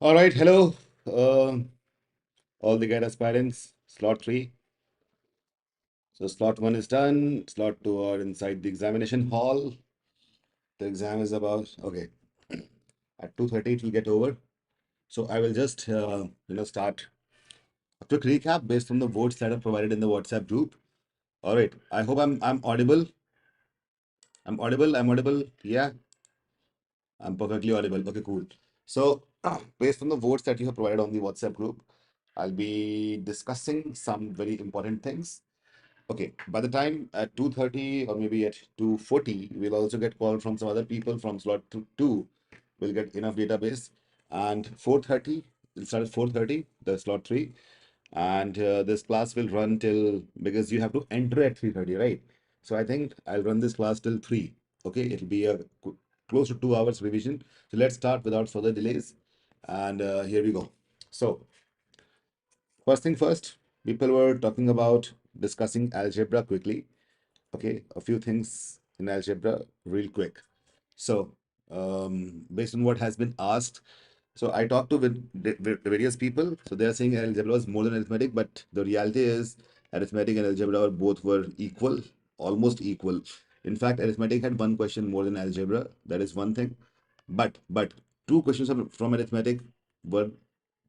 All right, hello, all the GRAD aspirants. Slot 3. So slot 1 is done. Slot 2 are inside the examination hall. The exam is about, okay, at 2:30 it will get over. So I will just, start a quick recap based on the votes that are provided in the WhatsApp group. All right, I hope I'm audible. I'm audible. I'm audible. Yeah, I'm perfectly audible. Okay, cool. So based on the votes that you have provided on the WhatsApp group, I'll be discussing some very important things. Okay, by the time at 2:30 or maybe at 2:40, we'll also get call from some other people from slot 2. We'll get enough database. And 4:30, we'll start at 4:30, the slot 3. And this class will run till, because you have to enter at 3:30, right? So I think I'll run this class till 3. Okay, it'll be a close to 2 hours revision. So let's start without further delays. And here we go. So first thing first, people were talking about discussing algebra quickly. Okay, a few things in algebra real quick. So, based on what has been asked, so I talked to with various people. So they are saying algebra was more than arithmetic, but the reality is arithmetic and algebra both were equal, almost equal. In fact, arithmetic had one question more than algebra. That is one thing. But two questions from arithmetic were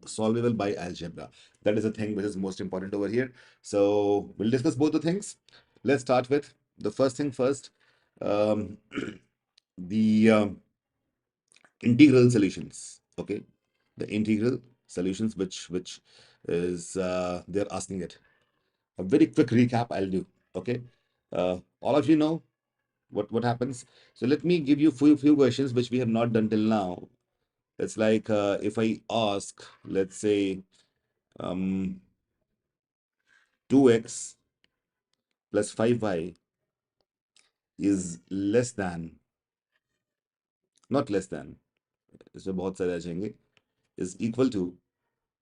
solvable by algebra. That is the thing which is most important over here. So we'll discuss both the things. Let's start with the first thing first. Um, the integral solutions. Okay, the integral solutions, which is they're asking it. A very quick recap I'll do. Okay, all of you know what happens. So let me give you few questions which we have not done till now. It's like if I ask, let's say, 2x plus 5y is less than, not less than, इसमें बहुत सारे आ जाएंगे, is equal to,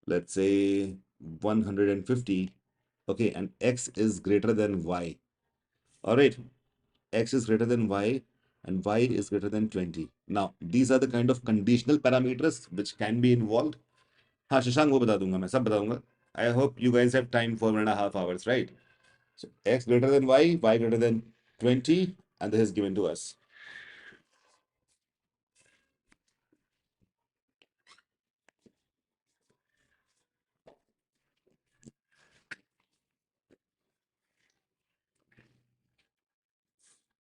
let's say, 150. Okay, and x is greater than y. All right, x is greater than y and y is greater than 20. Now, these are the kind of conditional parameters which can be involved. हाँ शशांक वो बता दूंगा मैं सब बताऊंगा. I hope you guys have time for 1.5 hours, right? So x greater than y greater than 20, and this is given to us.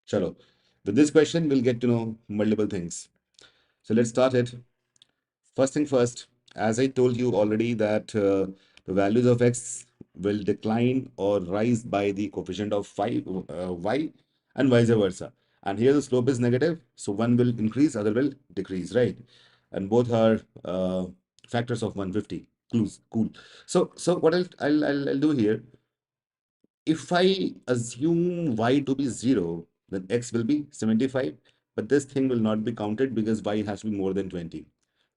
Chalo. With this question, we'll get to know multiple things. So let's start it. First thing first, as I told you already that the values of x will decline or rise by the coefficient of 5, y, and vice versa. And here the slope is negative, so one will increase, other will decrease, right? And both are factors of 150. Cool. So what I'll do here, if I assume y to be 0, then x will be 75, but this thing will not be counted because y has to be more than 20.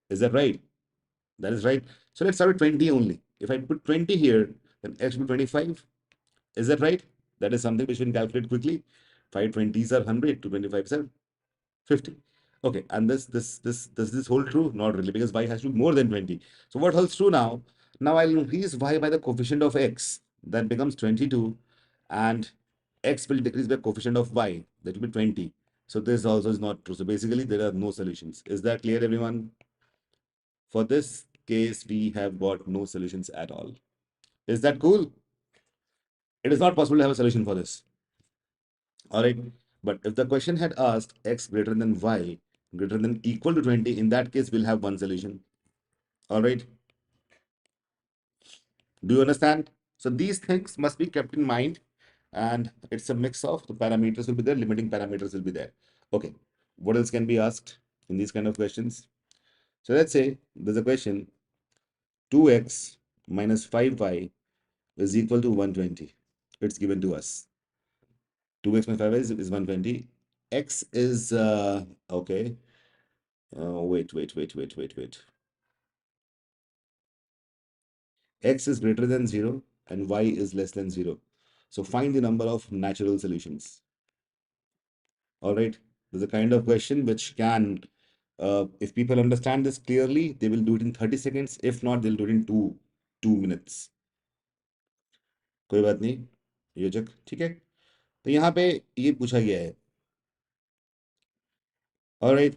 Is that right? That is right. So let's start with 20 only. If I put 20 here, then x will be 25. Is that right? That is something which we can calculate quickly. 5 20s are 100, 225s are 50. Okay, and does this hold true? Not really, because y has to be more than 20. So what holds true now? Now I'll increase y by the coefficient of x. That becomes 22. And x will decrease by coefficient of y. That will be 20. So this also is not true. So basically, there are no solutions. Is that clear, everyone? For this case, we have got no solutions at all. Is that cool? It is not possible to have a solution for this. All right. But if the question had asked x greater than y greater than equal to 20, in that case, we'll have one solution. All right. Do you understand? So these things must be kept in mind. And it's a mix of the parameters will be there, limiting parameters will be there. Okay. What else can be asked in these kind of questions? So let's say there's a question 2x minus 5y is equal to 120. It's given to us. 2x minus 5y is 120. X is, okay. Wait. X is greater than 0 and y is less than 0. So find the number of natural solutions. All right. There's a kind of question which can If people understand this clearly, they will do it in 30 seconds. If not, they'll do it in two minutes. कोई बात नहीं योजक, ठीक है। तो यहाँ पे ये पूछा गया है। All right.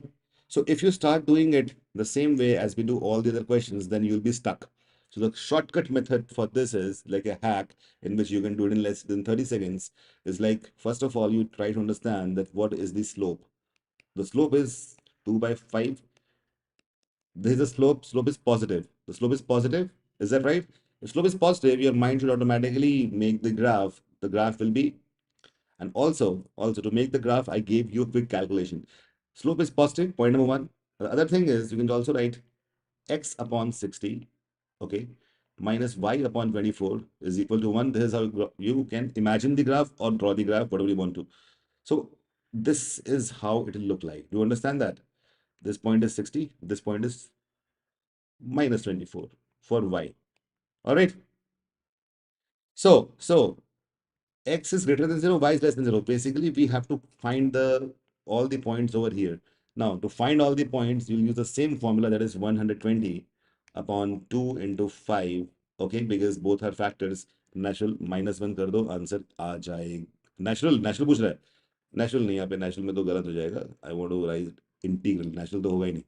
So if you start doing it the same way as we do all the other questions, then you'll be stuck. So the shortcut method for this is like a hack in which you can do it in less than 30 seconds. Is like, first of all, you try to understand that what is the slope. The slope is 2 by 5. This is a slope. Slope is positive. The slope is positive. Is that right? If slope is positive, your mind should automatically make the graph. The graph will be, and also to make the graph, I gave you a quick calculation. Slope is positive, point number one. The other thing is you can also write x upon 60, okay, minus y upon 24 is equal to 1. This is how you can imagine the graph or draw the graph, whatever you want to. So this is how it will look like. Do you understand that? This point is 60, this point is minus 24 for y. All right. So x is greater than 0, y is less than 0. Basically, we have to find the all the points over here. Now, to find all the points, you'll use the same formula, that is 120 upon 2 into 5. Okay, because both are factors. Natural -1 कर दो, answer आ जाएगा। Natural पूछ रहा है। Natural नहीं, यहाँ पे नेचुरल में तो गलत हो जाएगा। I want to write integral, natural तो होगा ही नहीं,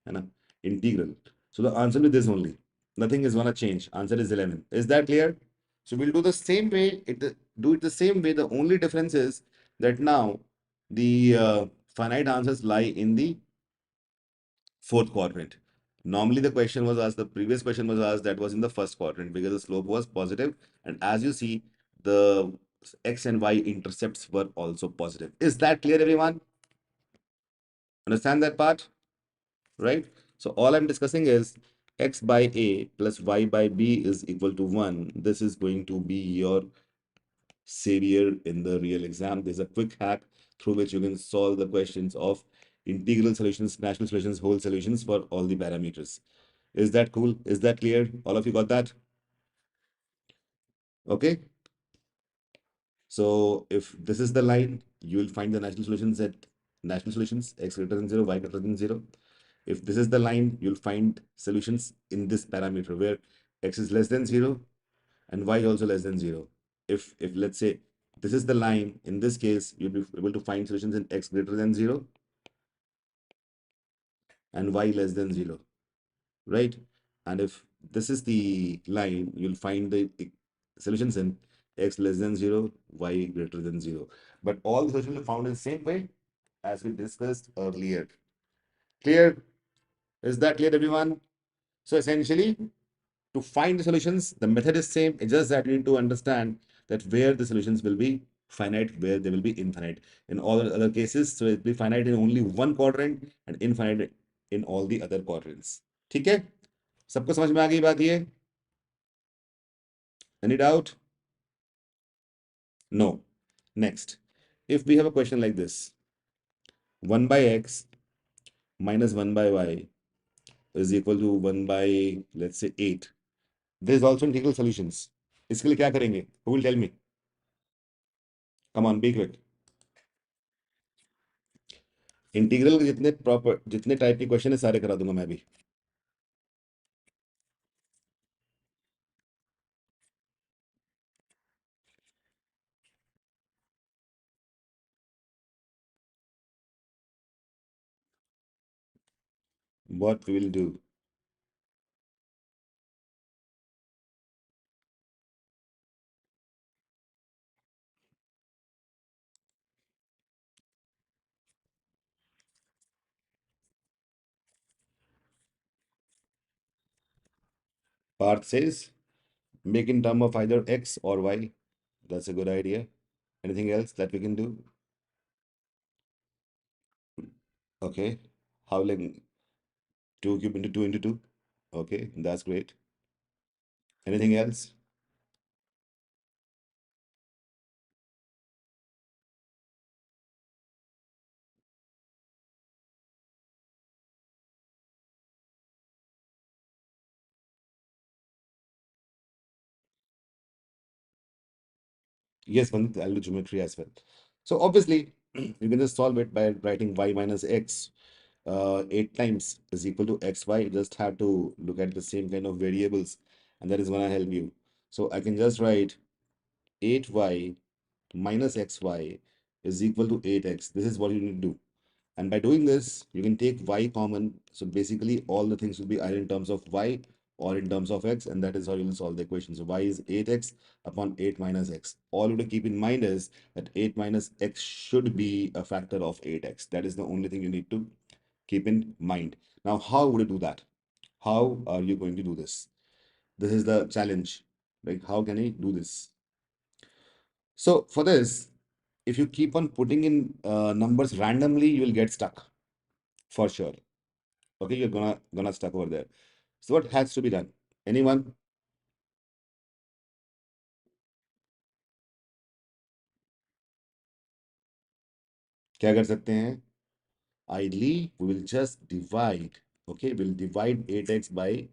है ना। Integral, so the answer with this only, nothing is gonna change. Answer is 11. Is that clear? So we'll do the same way. Do it the same way. The only difference is that now the finite answers lie in the fourth quadrant. Normally, the question was asked, the previous question was asked, that was in the first quadrant because the slope was positive, and as you see, the x and y intercepts were also positive. Is that clear, everyone? Understand that part, right? So all I'm discussing is x by a plus y by b is equal to 1. This is going to be your savior in the real exam. There's a quick hack through which you can solve the questions of integral solutions, natural solutions, whole solutions for all the parameters. Is that cool? Is that clear? All of you got that? Okay. So if this is the line, you will find the natural solutions at natural solutions, x greater than 0, y greater than 0. If this is the line, you'll find solutions in this parameter where x is less than 0 and y also less than 0. If let's say this is the line, in this case, you'll be able to find solutions in x greater than 0 and y less than 0, right? And if this is the line, you'll find the solutions in x less than 0, y greater than 0. But all the solutions are found in the same way as we discussed earlier. Clear? Is that clear, everyone? So essentially, to find the solutions, the method is same. It's just that you need to understand that where the solutions will be finite, where they will be infinite. In all other cases, so it will be finite in only one quadrant and infinite in all the other quadrants. ठीक है? सबको समझ में आ गई बात ये? Any doubt? No. Next, if we have a question like this, 1 by x minus 1 by y is equal to 1 by, let's say, 8. There is also integral solutions. इसके लिए क्या करेंगे? Who will tell me? Come on, be quick. Integral के जितने proper जितने type के question है सारे करा दूंगा मैं भी। What we will do? Parth says make in term of either x or y. That's a good idea. Anything else that we can do? Okay. How like 2 cube into 2 into 2? Okay, that's great. Anything else? Yes, Pandit, I'll do geometry as well. So obviously, you can just solve it by writing y minus x. 8 times is equal to xy. You just have to look at the same kind of variables, and that is gonna help you. So I can just write 8y minus xy is equal to 8x. This is what you need to do. And by doing this, you can take y common. So basically, all the things will be either in terms of y or in terms of x, and that is how you will solve the equation. So y is 8x upon 8 minus x. All you have to keep in mind is that 8 minus x should be a factor of 8x. That is the only thing you need to keep in mind. Now, how would you do that? How are you going to do this? This is the challenge. Like, how can I do this? So for this, if you keep on putting in numbers randomly, you will get stuck for sure. Okay, you're gonna stuck over there. So what has to be done? Anyone? क्या कर सकते हैं? Ideally, we will just divide. Okay, we'll divide 8x by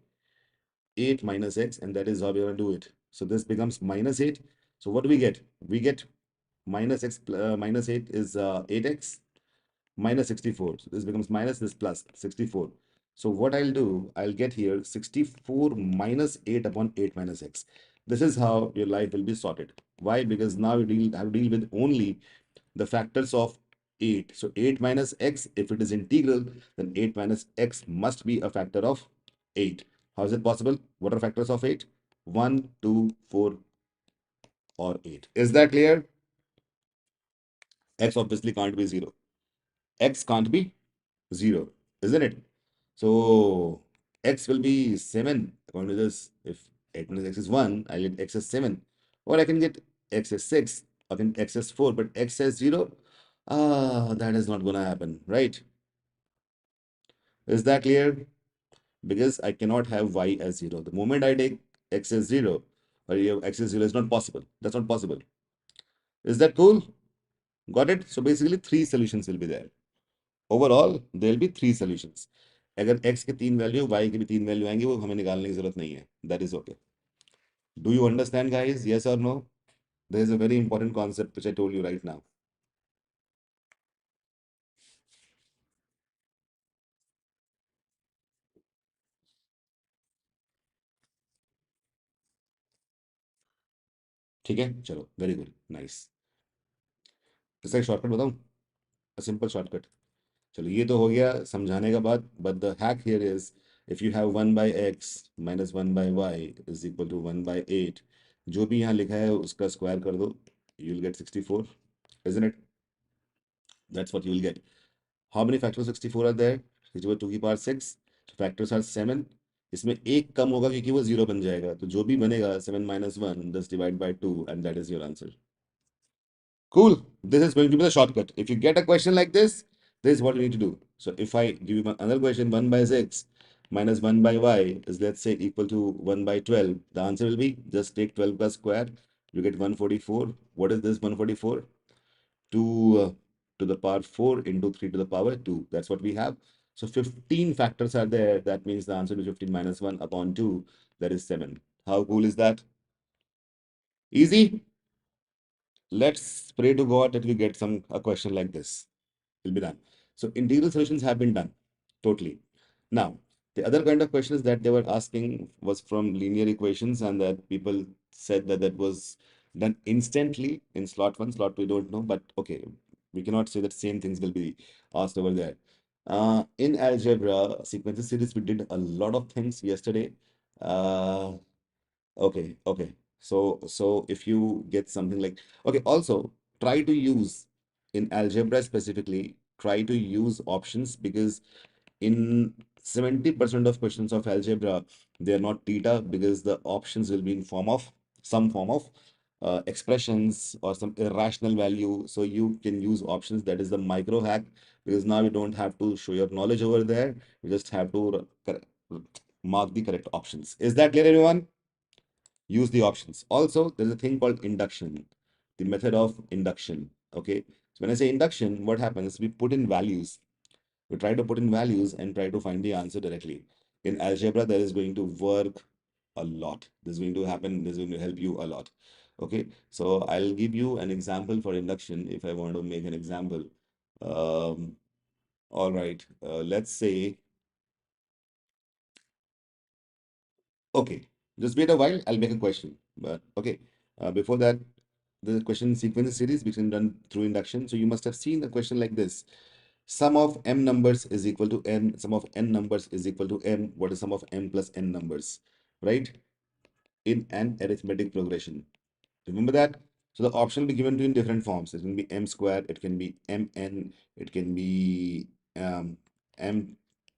8 minus x, and that is how we're gonna do it. So this becomes minus 8. So what do we get? We get minus x minus 8 is 8x minus 64. So this becomes minus this plus 64. So what I'll do, I'll get here 64 minus 8 upon 8 minus x. This is how your life will be sorted. Why? Because now you have to deal with only the factors of 8. So 8 minus x, if it is integral, then 8 minus x must be a factor of 8. How is it possible? What are factors of 8? 1, 2, 4, or 8. Is that clear? X obviously can't be 0. X can't be 0, isn't it? So x will be 7 according to this. If 8 minus x is 1, I'll get x as 7. Or I can get x as 6, I can x as 4, but x as 0, that is not gonna happen, right? Is that clear? Because I cannot have y as 0. The moment I take x as 0, or you have x as 0 is not possible. That's not possible. Is that cool? Got it? So basically, three solutions will be there. Overall there will be three solutions. अगर x के तीन value y के भी तीन value आएंगे वो हमें निकालने की जरूरत नहीं है. That is okay. Do you understand guys? Yes और no? There is a very important concept which I told you right now. ठीक है, चलो, वेरी गुड, नाइस. इसका एक शॉर्टकट बताऊं? A simple shortcut. चलो, ये तो हो गया समझाने का बाद. But the hack here is, if you have 1 by X minus 1 by Y is equal to 1 by 8, जो भी यहाँ लिखा है उसका स्क्वायर कर दो, you will get 64. Isn't it? That's what you will get. How many factors of 64 are there? 64 2 की power 6. Factors are 7. इसमें एक कम होगा क्योंकि वो जीरो बन जाएगा. तो जो भी बनेगा 7 minus 1 just divide by 2 and that is your answer. Cool. This is going to be the shortcut. If you get a question like this is what you need to do. So if I give you another question, 1 by 6 minus 1 by y is, let's say, equal to 1 by 12. The answer will be just take 12 plus square. You get 144. What is this 144? 2 to the power 4 into 3 to the power 2. That's what we have. So 15 factors are there. That means the answer is 15 minus 1 upon 2. That is 7. How cool is that? Easy. Let's pray to God that we get a question like this. Will be done. So integral solutions have been done totally. Now, the other kind of questions that they were asking was from linear equations, and that people said that that was done instantly in slot 1, slot 2, we don't know, but okay, we cannot say that same things will be asked over there. In algebra sequences series, we did a lot of things yesterday. Uh, okay. So if you get something like, okay, also try to use in algebra specifically, try to use options, because in 70% of questions of algebra, they are not theta, because the options will be in form of some form of expressions or some irrational value. So you can use options. That is the micro hack, because now you don't have to show your knowledge over there. You just have to mark the correct options. Is that clear, everyone? Use the options. Also, there's a thing called induction, the method of induction. Okay. So when I say induction, what happens? We put in values. We try to put in values and try to find the answer directly. In algebra, that is going to work a lot. This is going to happen. This is going to help you a lot. Okay. So I'll give you an example for induction if I want to make an example. Um, All right. Let's say, okay, just wait a while. I'll make a question. But okay, before that, the question sequence series we can run through induction. So you must have seen a question like this. Sum of m numbers is equal to n. Sum of n numbers is equal to m. What is sum of m plus n numbers? Right? In an arithmetic progression. Remember that? So the option will be given to you in different forms. It can be m squared, it can be mn, it can be m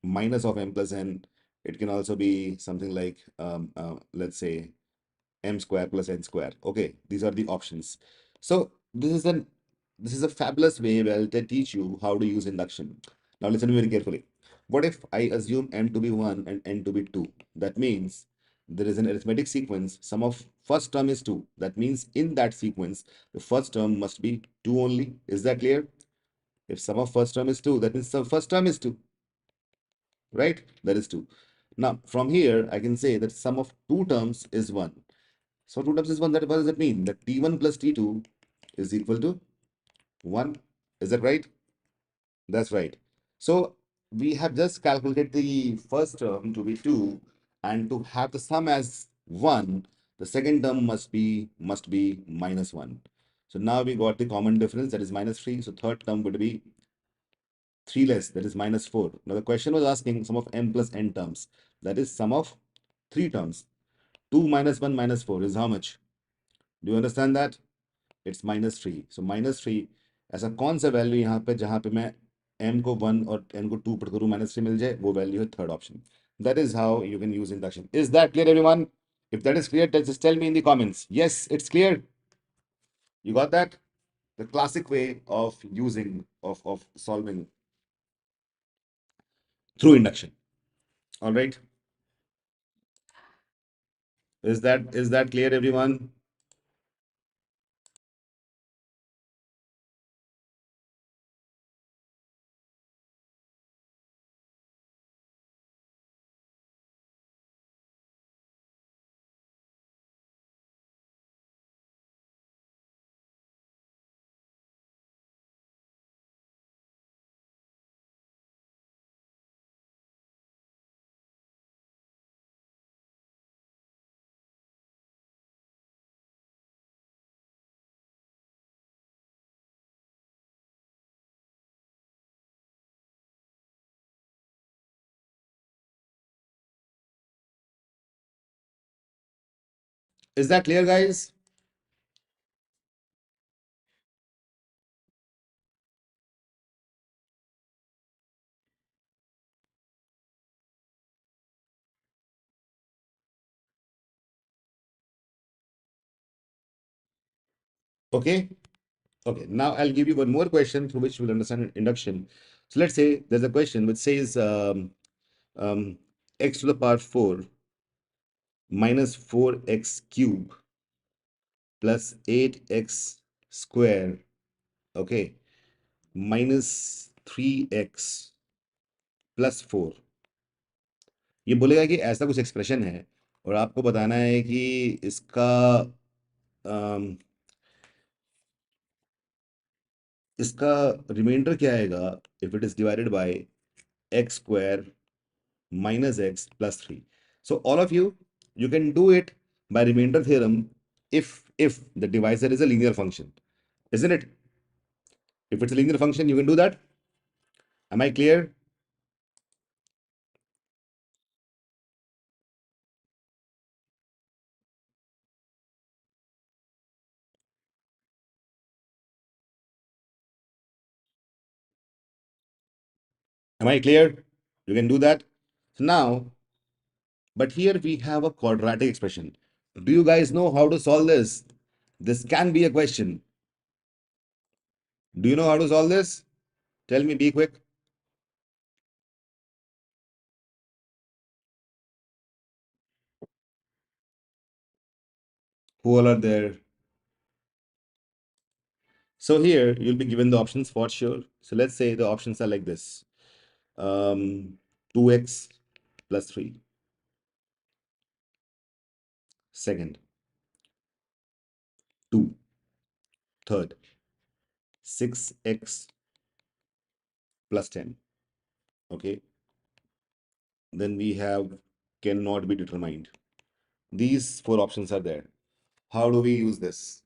minus of m plus n. It can also be something like, let's say, m square plus n square. Okay, these are the options. So this is a fabulous way where they teach you how to use induction. Now listen very carefully. What if I assume m to be 1 and n to be 2? That means there is an arithmetic sequence. Sum of first term is 2. That means in that sequence, the first term must be 2 only. Is that clear? If sum of first term is 2, that means the first term is 2, right? That is 2. Now, from here, I can say that sum of two terms is 1. So 2 terms is 1. That what does that mean? That T1 plus T2 is equal to 1. Is that right? That's right. So we have just calculated the first term to be 2, and to have the sum as 1, the second term must be minus 1. So now we got the common difference, that is minus 3. So third term would be 3 less, that is minus 4. Now the question was asking sum of m plus n terms. That is sum of 3 terms. 2 minus 1 minus 4 is how much? Do you understand that? It's minus 3. So minus 3, ऐसा कौन सा value यहाँ पे जहाँ पे मैं m को 1 और n को 2 पुट करूँ माइनस 3 मिल जाए, वो वैल्यू है third option. That is how you can use induction. Is that clear, everyone? If that is clear, just tell me in the comments. Yes, it's clear. You got that? The classic way of using of solving through induction. All right. Is that clear, everyone? Is that clear, guys? Okay. Okay, now I'll give you one more question through which we'll understand induction. So let's say there's a question which says um, x to the power 4 minus 4x cube plus 8x square, okay, minus 3x plus 4. ये बोलेगा कि ऐसा कुछ expression है और आपको बताना है कि इसका अम, इसका रिमाइंडर क्या आएगा if it is divided by x square minus x plus 3. So all of you, you can do it by remainder theorem if the divisor is a linear function, isn't it? If it's a linear function, you can do that. Am I clear? Am I clear? You can do that. So now, but here we have a quadratic expression. Do you guys know how to solve this? This can be a question. Do you know how to solve this? Tell me, be quick. Who all are there? So here you'll be given the options for sure. So let's say the options are like this. 2x plus 3. Second, 2. Third, 6x plus 10. Okay, then we have cannot be determined. These four options are there. How do we use this?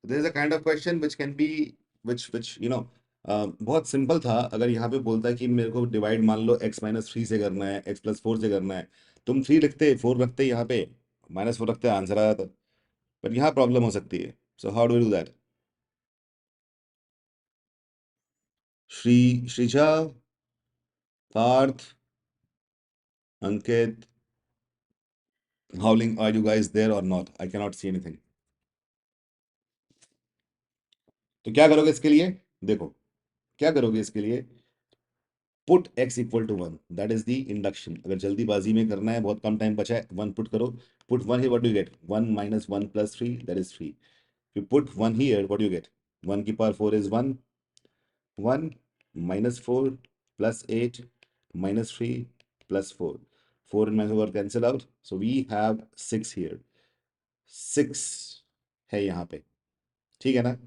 There is a kind of question which can be बहुत simple था। अगर यहाँ पे बोलता है कि मेरे को डिवाइड मान लो x-3 से करना है, x+4 से करना है, तुम 3 लिखते 4 रखते यहाँ पे -4 रखते आंसर आ जाता। पर यहाँ प्रॉब्लम हो सकती है। So how do do that? Shreeja, Parth, Ankit, howling, are you guys there or not? I cannot see anything. तो क्या करोगे इसके लिए? देखो, क्या करोगे इसके लिए? Put x equal to 1, that is the induction. अगर जल्दीबाजी में करना है, बहुत कम टाइम बचा है, 1 पुट करो। Put 1 here, what do you get? 1 minus 1 plus 3, that is 3. If you put 1 here, what do you get? 1 की power 4 is 1. 1 minus 4 plus 8 minus 3 plus 4. 4 and minus 4 cancel out. So we have 6 here. 6 है यहाँ पे। ठीक है ना?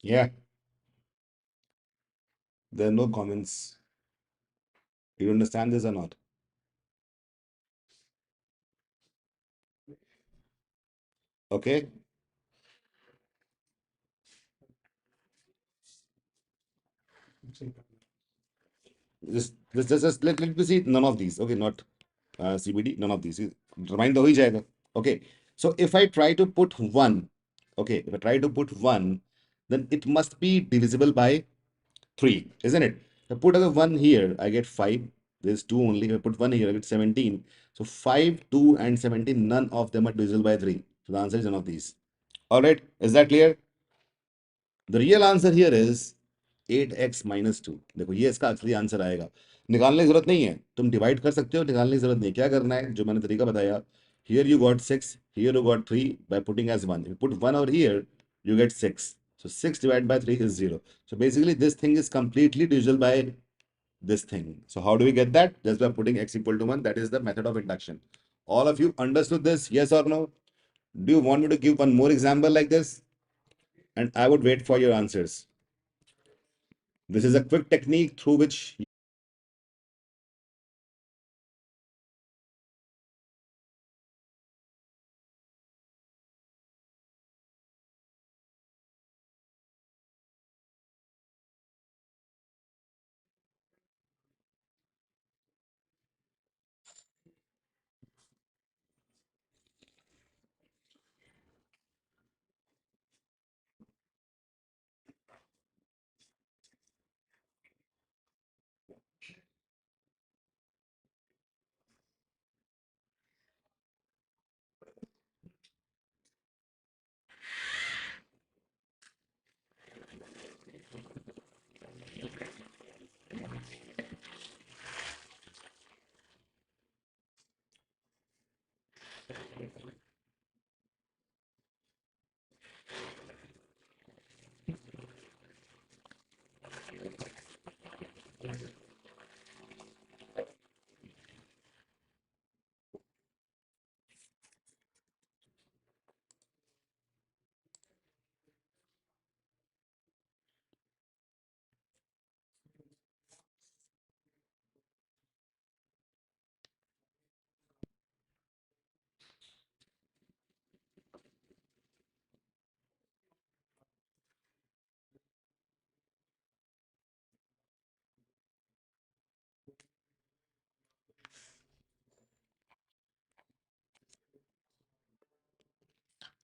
Yeah, there are no comments. You understand this or not? Okay. Let me see none of these. Okay, not CBD, none of these. Remind हो ही जाएगा. Okay. So if I try to put 1, okay, if I try to put 1, then it must be divisible by 3, isn't it? If I put a 1 here, I get 5. There's 2 only. If I put 1 here, I get 17. So 5, 2, and 17, none of them are divisible by 3. So the answer is none of these. All right. Is that clear? The real answer here is 8x minus 2। देखो ये इसका असली answer आएगा। निकालने की जरूरत नहीं है, तुम डिवाइड कर सकते हो, निकालने की जरूरत नहीं है। क्या करना है, जो मैंने तरीका बताया, here you got 6, here you got 3 by putting as 1। If you put 1 over here, you get 6। So 6 divided by 3 is 0। So basically this thing is completely divisible by this thing। So how do we get that? Just by putting x equal to 1. That is the method of induction। All of you understood this? Yes or no? Do you want me to give one more example like this? And I would wait for your answers. This is a quick technique through which.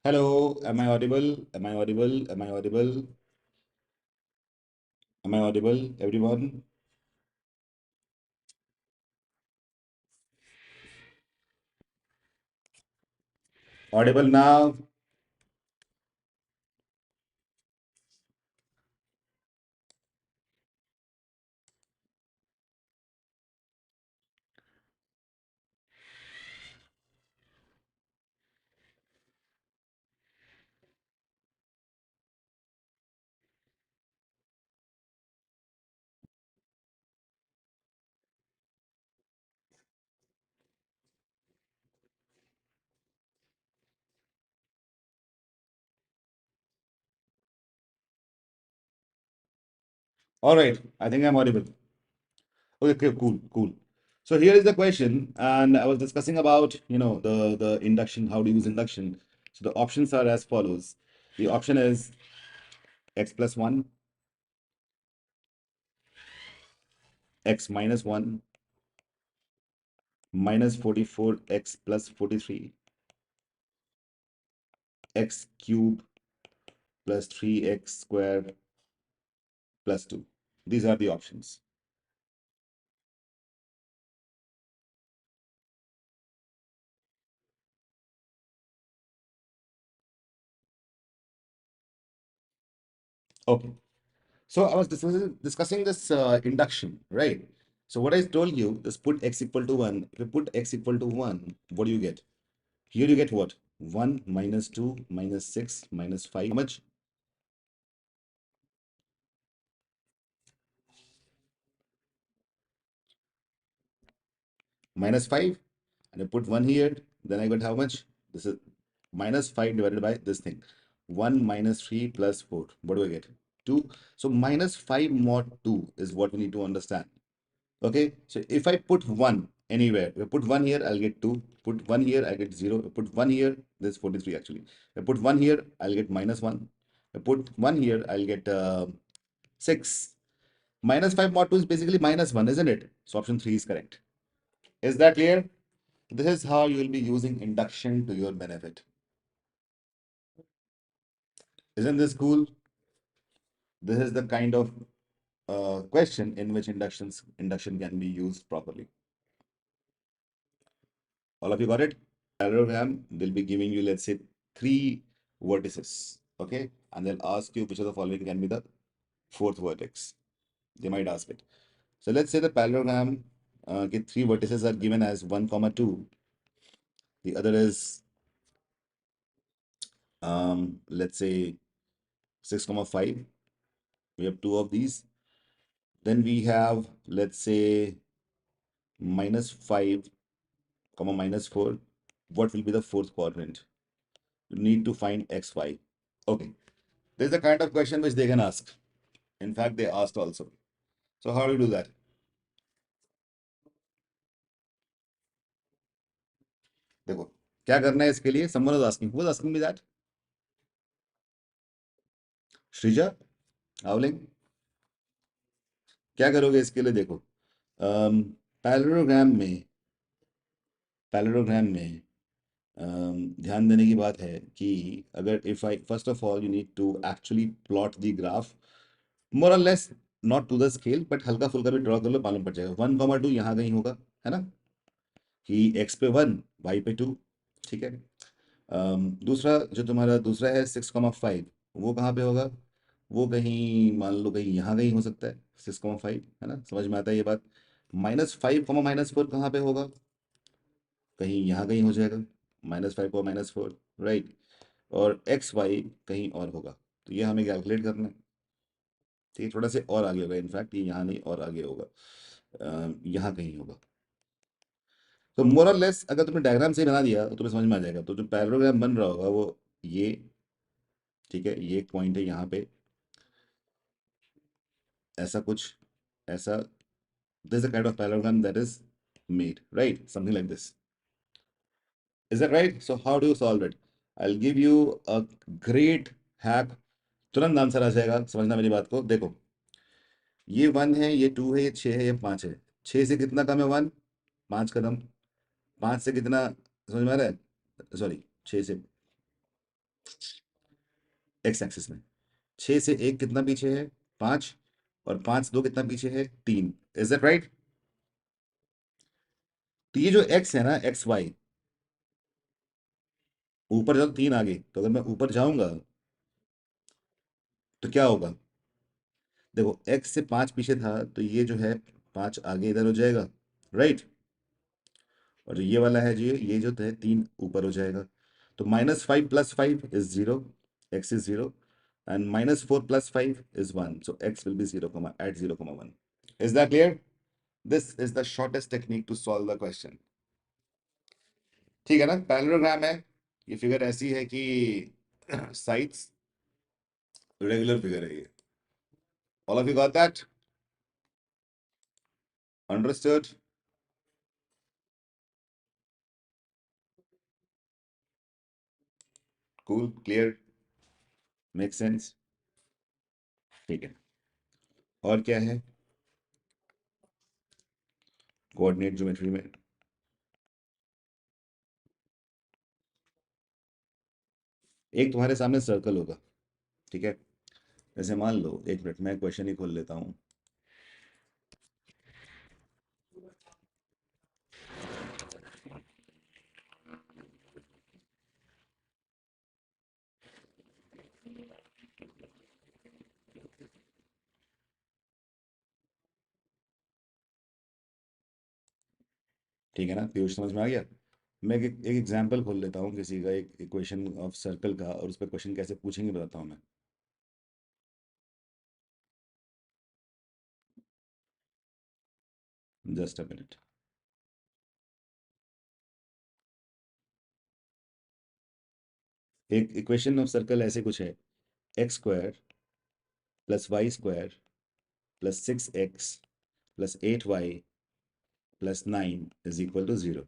Hello, am I audible? Am I audible? Am I audible? Am I audible, everyone? Audible now? All right, I think I'm audible. Okay, okay, cool, cool. So here is the question, and I was discussing about, the induction, how to use induction. So the options are as follows. The option is x plus 1, x minus 1, minus 44x plus 43, x cube plus 3x squared plus 2. These are the options. Okay. So I was discussing this induction, right? So what I told you is put x equal to 1. If you put x equal to 1, what do you get? Here you get what? 1 minus 2 minus 6 minus 5. How much? Minus 5. And I put 1 here. Then I got how much? This is minus 5 divided by this thing. 1 minus 3 plus 4. What do I get? 2. So minus 5 mod 2 is what we need to understand. Okay, so if I put 1 anywhere, if I put 1 here, I'll get 2. Put 1 here, I get 0. If I put 1 here, there's 43 actually. If I put 1 here, I'll get minus 1. If I put 1 here, I'll get 6. Minus 5 mod 2 is basically minus 1, isn't it? So option 3 is correct. Is that clear? This is how you will be using induction to your benefit. Isn't this cool? This is the kind of question in which induction can be used properly. All of you got it? Parallelogram will be giving you, let's say, three vertices, okay? And they'll ask you which of the following can be the fourth vertex. They might ask it. So let's say the parallelogram, three vertices are given as 1, comma 2. The other is, let's say, 6, comma 5. We have two of these. Then we have, let's say, minus 5, comma minus 4. What will be the fourth quadrant? You need to find x, y. Okay. This is the kind of question which they can ask. In fact, they asked also. So how do you do that? देखो क्या करना है इसके लिए. Someone was asking. Who was asking me that? Sreeja, आवलिंग. क्या करोगे इसके लिए? देखो, पैरेललोग्राम में पैरेललोग्राम में ध्यान देने की बात है कि अगर if I first of all you need to actually plot the graph more और less, not to the scale but हल्का फुल्का भी ड्रॉ कर लो, मालूम पड़ जाएगा. 1, 2 यहाँ कहीं होगा, है ना, कि x पे 1, y पे 2. ठीक है. दूसरा जो तुम्हारा दूसरा है 6, 5, वो कहाँ पे होगा? वो कहीं मान लो कहीं यहाँ कहीं हो सकता है. 6, 5, है ना, समझ में आता है ये बात. -5, -4 कहाँ पे होगा? कहीं यहाँ कहीं हो जाएगा. -5 को -4, राइट. और एक्स वाई कहीं और होगा. तो ये हमें कैलकुलेट करना है. ठीक है, थोड़ा से और आगे होगा. इनफैक्ट ये यहाँ नहीं और आगे होगा. यहाँ कहीं होगा. तो मोर और लेस अगर तुमने डायग्राम से बना दिया तो तुम्हें समझ में आ जाएगा. तो जो पैरेललोग्राम बन रहा होगा वो ये, ठीक है, ये एक पॉइंट है यहाँ पे, ऐसा कुछ, ऐसा. This the kind of parallelogram that is made, right, something like this. Is that right? So how do you solve it? I will give you a great hack. तुरंत आंसर आ जाएगा. समझना मेरी बात को. देखो, ये 1 है, ये 2 है, ये 6 है, ये 5 है. 6 से कितना कम है 1? 5 कदम. 5 से कितना, समझ में आ रहा है? सॉरी, 6 से एक्स एक्सिस में 6 से 1 कितना पीछे है? 5. और 5 से 2 कितना पीछे है? 3. Is that right? तो ये जो x है ना, एक्स वाई, ऊपर जाओ 3 आगे. तो अगर मैं ऊपर जाऊंगा तो क्या होगा? देखो, x से 5 पीछे था तो ये जो है 5 आगे इधर हो जाएगा, राइट. और ये वाला है, ये जो है 3 ऊपर हो जाएगा. तो -5 + 5 is 0. x is 0. And -4 + 5 is 1. So x will be 0, at 0, 1. Is that clear? This is the shortest technique to solve the question. ठीक है ना? पैरेललोग्राम है. ये फिगर ऐसी है कि साइड्स रेगुलर फिगर है ये. All of you got that? Understood? Cool, clear, make sense? ठीक है। और क्या है कोऑर्डिनेट ज्योमेट्री में? एक तुम्हारे सामने सर्कल होगा, ठीक है? जैसे मान लो, एक मिनट मैं क्वेश्चन ही खोल लेता हूँ। ठीक है ना, पीयूष समझ में आ गया? मैं एक एग्जांपल खोल लेता हूँ किसी का, एक इक्वेशन ऑफ सर्कल का, और उस पर क्वेश्चन कैसे पूछेंगे बताता हूँ मैं। Just a minute. एक इक्वेशन ऑफ सर्कल ऐसे कुछ है, x square plus y square plus 6x plus 8y plus 9 is equal to 0।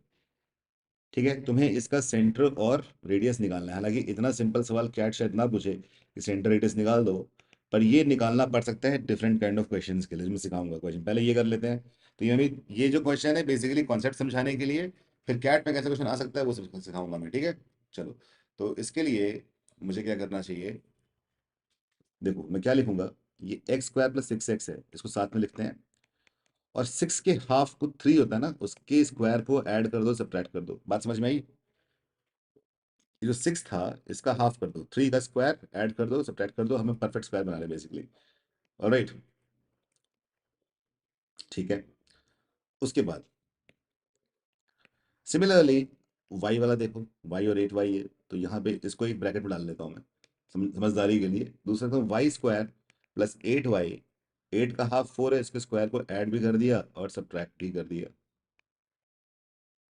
ठीक है, तुम्हें इसका सेंटर और रेडियस निकालना है। हालांकि इतना सिंपल सवाल कैट शायद ना पूछे कि सेंटर रेडियस निकाल दो, पर ये निकालना पड़ सकता है डिफरेंट काइंड ऑफ क्वेश्चंस के लिए, जो मैं सिखाऊंगा। क्वेश्चन पहले ये कर लेते हैं। तो ये भी, ये जो क्वेश्चन है बेसिकली कॉन्सेप्ट समझाने के लिए, फिर कैट में कैसे क्वेश्चन आ सकता है वो सब सिखाऊंगा मैं, ठीक है? चलो, तो इसके लिए मुझे क्या करना चाहिए? देखो मैं क्या लिखूंगा, ये एक्स स्क्वायर प्लस 6x है, इसको साथ में लिखते हैं। और 6 के हाफ को 3 होता है ना, उसके स्क्वायर को ऐड कर दो, सब्ट्रैक्ट कर दो। बात समझ में आई? ये जो 6 था, इसका हाफ कर दो, 3 का स्क्वायर ऐड कर दो, सब्ट्रैक्ट कर दो, हमें परफेक्ट स्क्वायर बना रहे बेसिकली। ऑलराइट, ठीक है। उसके बाद सिमिलरली वाई वाला देखो, वाई और 8y है, तो यहाँ पे इसको एक ब्रैकेट में डाल लेता हूँ मैं, समझदारी के लिए। दूसरा तो वाई स्क्वायर प्लस 8y, 8 का हाफ 4 है, इसके स्क्वायर को ऐड भी कर दिया और सब्ट्रैक्ट भी कर दिया।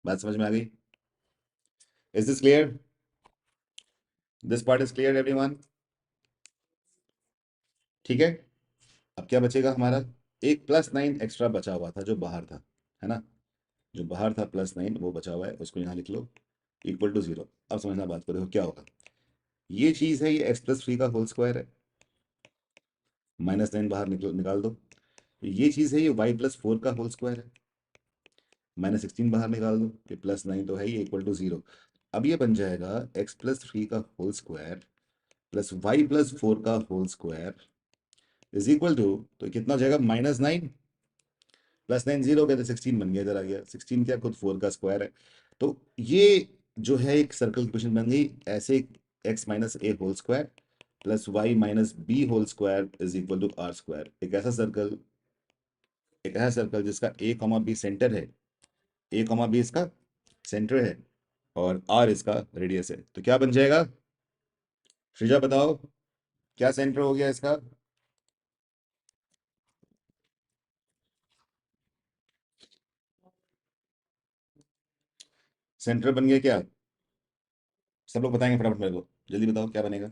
बात समझ में आ गई? Is this clear? This part is clear everyone? ठीक है। अब क्या बचेगा हमारा? एक +9 एक्स्ट्रा बचा हुआ था जो बाहर था, है ना? जो बाहर था +9 वो बचा हुआ है, उसको यहाँ लिख लो, इक्वल टू 0। अब समझना बात को, देखो क्या होगा। ये चीज़ है, ये x+3 का होल स्क्वायर है, -9 बाहर निकाल दो। ये चीज़ है, ये y+4 का होल स्क्वायर है, -16 बाहर निकाल दो। ये +9 तो है ही, इक्वल टू 0। अब ये बन जाएगा x+3 का होल स्क्वायर प्लस y+4 का whole square is equal to, तो कितना हो जाएगा? -9 +9 0 हो गया, तो 16 बन गया, इधर आ गया 16, क्या खुद 4 का स्क्वायर है। तो ये जो है एक सर्कल की क्वेश्चन बन गई ऐसे, x-a whole square plus y-b whole square is equal to r square. एक ऐसा सर्कल जिसका a कॉमा b सेंटर है, a कॉमा b इसका सेंटर है, और r इसका रेडियस है। तो क्या बन जाएगा? श्रीजा बताओ, क्या सेंटर हो गया इसका? सेंटर बन गया क्या? सब लोग बताएंगे फटाफट मेरे को, जल्दी बताओ क्या बनेगा।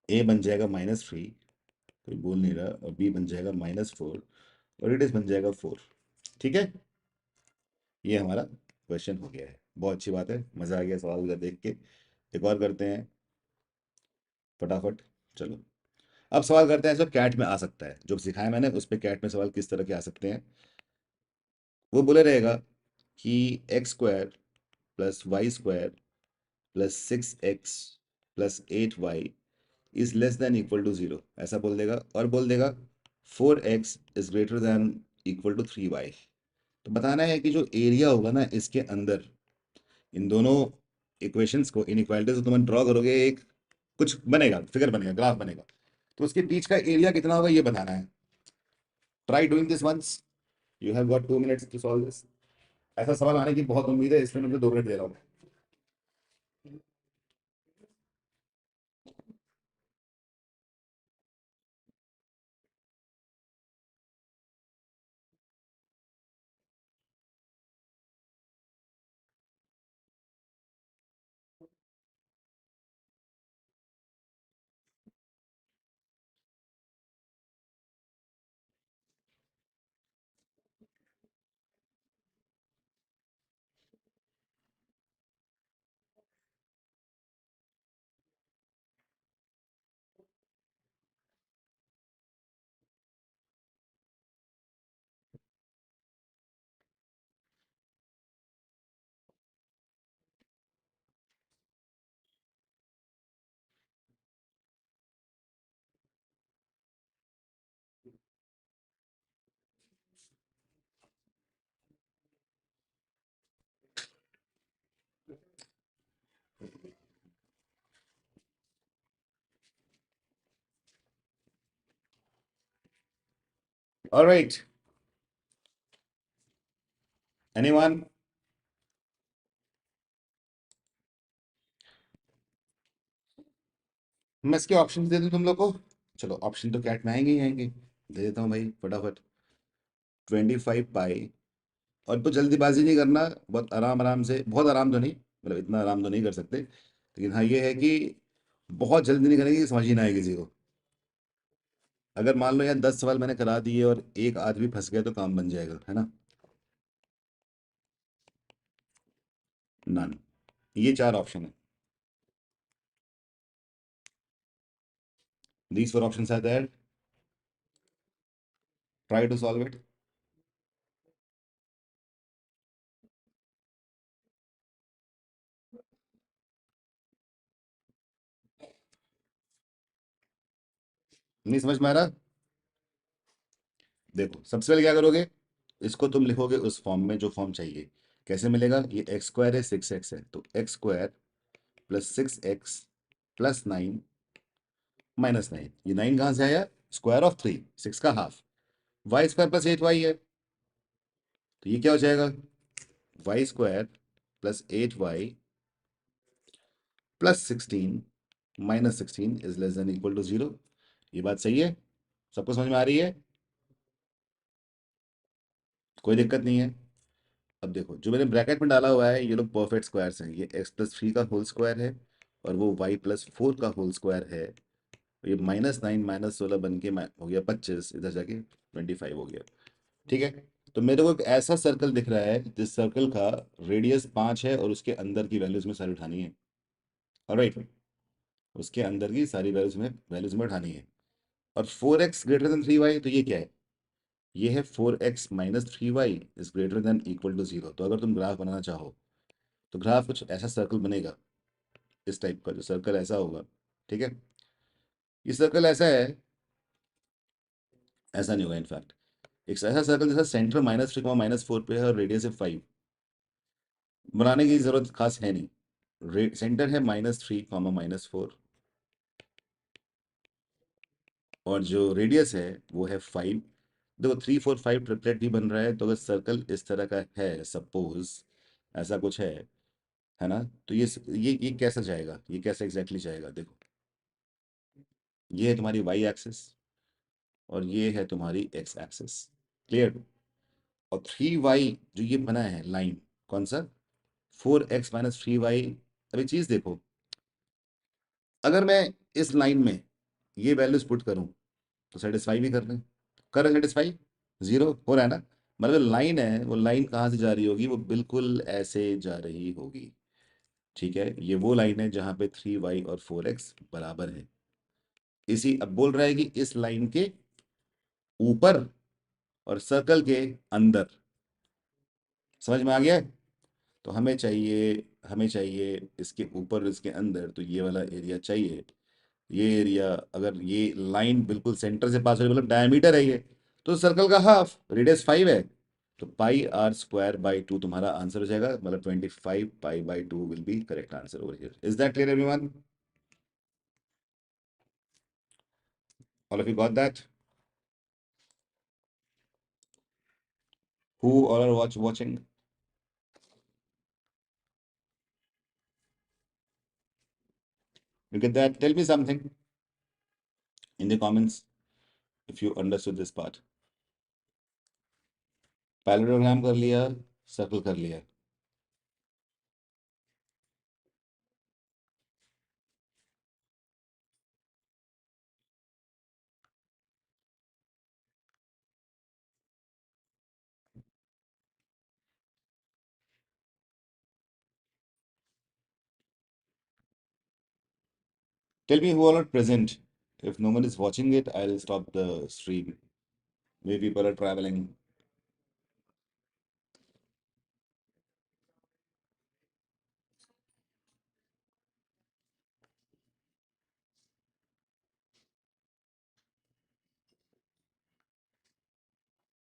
a बन जाएगा -3, कोई बोल नहीं रहा, और b बन जाएगा -4, और रेडियस बन जाएगा 4। ठीक है, ये हमारा क्वेश्चन हो गया है। बहुत अच्छी बात है, मजा आ गया सवाल का देख के। एक और करते हैं फटाफट। चलो, अब सवाल करते हैं जो कैट में आ सकता है, जो सिखाया मैंने उस पे कैट में सवाल किस तरह के आ सकते हैं। वो बोले रहेगा कि x square plus y square plus 6x plus 8y is less than equal to 0, ऐसा बोल देगा। और बोल देगा 4x is greater than equal to 3y। तो बताना है कि जो एरिया होगा ना इसके अंदर, इन दोनों इक्वेशंस को, इन इक्वालिटीज को तुम ड्रॉ करोगे, एक कुछ बनेगा, फिगर बनेगा, ग्राफ बनेगा, तो उसके बीच का एरिया कितना होगा ये बताना है। Try doing this once, you have got 2 minutes to solve this. ऐसा सवाल आने की बहुत उम्मीद है, इसमें मैं 2 मिनट दे रहा हूँ। All right. Anyone? मैं इसके ऑप्शन दे दूं तुम लोग को? चलो ऑप्शन तो कैट में आएंगे ही आएंगे, दे देता हूँ भाई फटाफट। 25 पाई, और तो जल्दीबाजी नहीं करना, बहुत आराम आराम से, बहुत आराम तो नहीं, मतलब इतना आराम तो नहीं कर सकते, लेकिन हाँ ये है कि बहुत जल्दी नहीं करेंगे कि समझ ही ना आए किसी को। अगर मान लो यार 10 सवाल मैंने करा दिए और एक आदमी फंस गया तो काम बन जाएगा, है ना? नन। ये चार ऑप्शन है। These four options are there. Try to solve it. नहीं समझ में आ रहा? देखो सबसे पहले क्या करोगे, इसको तुम लिखोगे उस फॉर्म में जो फॉर्म चाहिए। कैसे मिलेगा? ये एक्स स्क्वायर है, 6x है, तो x square plus 6x plus 9 minus 9। ये 9 कहाँ से आया? स्क्वायर ऑफ 3, 6 का half. Y square plus 8y है, तो ये क्या हो जाएगा? Y square plus 8y plus 16 minus 16 is less than equal to 0। ये बात सही है? सबको समझ में आ रही है? कोई दिक्कत नहीं है? अब देखो जो मैंने ब्रैकेट में डाला हुआ है ये लोग परफेक्ट स्क्वायर्स हैं। ये x+3 का होल स्क्वायर है, और वो y+4 का होल स्क्वायर है। ये -9 -16 बन के हो गया 25, इधर जाके 25 हो गया। ठीक है। तो मेरे को एक ऐसा सर्कल दिख रहा है जिस सर्कल का रेडियस 5 है और उसके अंदर की वैल्यूज में सारी उठानी है। ऑलराइट, उसके अंदर की सारी वैल्यूज में उठानी है। और 4x ग्रेटर देन 3y, तो ये क्या है? ये है 4x - 3y is greater than equal to 0। तो अगर तुम ग्राफ बनाना चाहो तो ग्राफ कुछ ऐसा सर्कल बनेगा, इस टाइप का जो सर्कल ऐसा होगा। ठीक है। ये सर्कल ऐसा है, ऐसा नहीं होगा इनफैक्ट। एक ऐसा सर्कल जैसा सेंटर -3, -4 पे है और रेडियस है 5। बनाने की जरूरत खास है नहीं। सेंटर है -3, -4, और जो रेडियस है वो है 5। देखो 3 4 5 ट्रिपलेट भी बन रहा है, तो अगर सर्कल इस तरह का है, सपोज ऐसा कुछ है ना? तो ये कैसा जाएगा, ये कैसे एग्जैक्टली जाएगा? देखो ये है तुम्हारी वाई एक्सिस और ये है तुम्हारी एक्स एक्सिस। क्लियर? और 3y जो ये बना है लाइन, कौन सा? 4x - 3y। अभी चीज देखो, अगर मैं इस लाइन में ये वैल्यूज पुट करूं तो सेटिस्फाई भी कर रहे हैं, कर रहे सेटिस्फाई? 0 हो रहा है ना? मतलब लाइन है, वो लाइन कहाँ से जा रही होगी? वो बिल्कुल ऐसे जा रही होगी। ठीक है, ये वो लाइन है जहां पे 3y और 4x बराबर है। इसी अब बोल रहा है कि इस लाइन के ऊपर और सर्कल के अंदर। समझ में आ गया? तो हमें चाहिए इसके ऊपर और इसके अंदर, तो ये वाला एरिया चाहिए। ये एरिया, अगर ये लाइन बिल्कुल सेंटर से पास हो रही, मतलब डायमीटर है ये, तो सर्कल का हाफ, रेडियस 5 है, तो πr²/2 तुम्हारा आंसर हो जाएगा। मतलब 25 π/2 will be correct answer over here. Is that clear everyone? All of you got that? Who all are watching? You get that? Tell me something in the comments if you understood this part. Parallelogram कर लिया, circle कर लिया। Tell me who all are present. If no one is watching it, I'll stop the stream. Maybe people are traveling.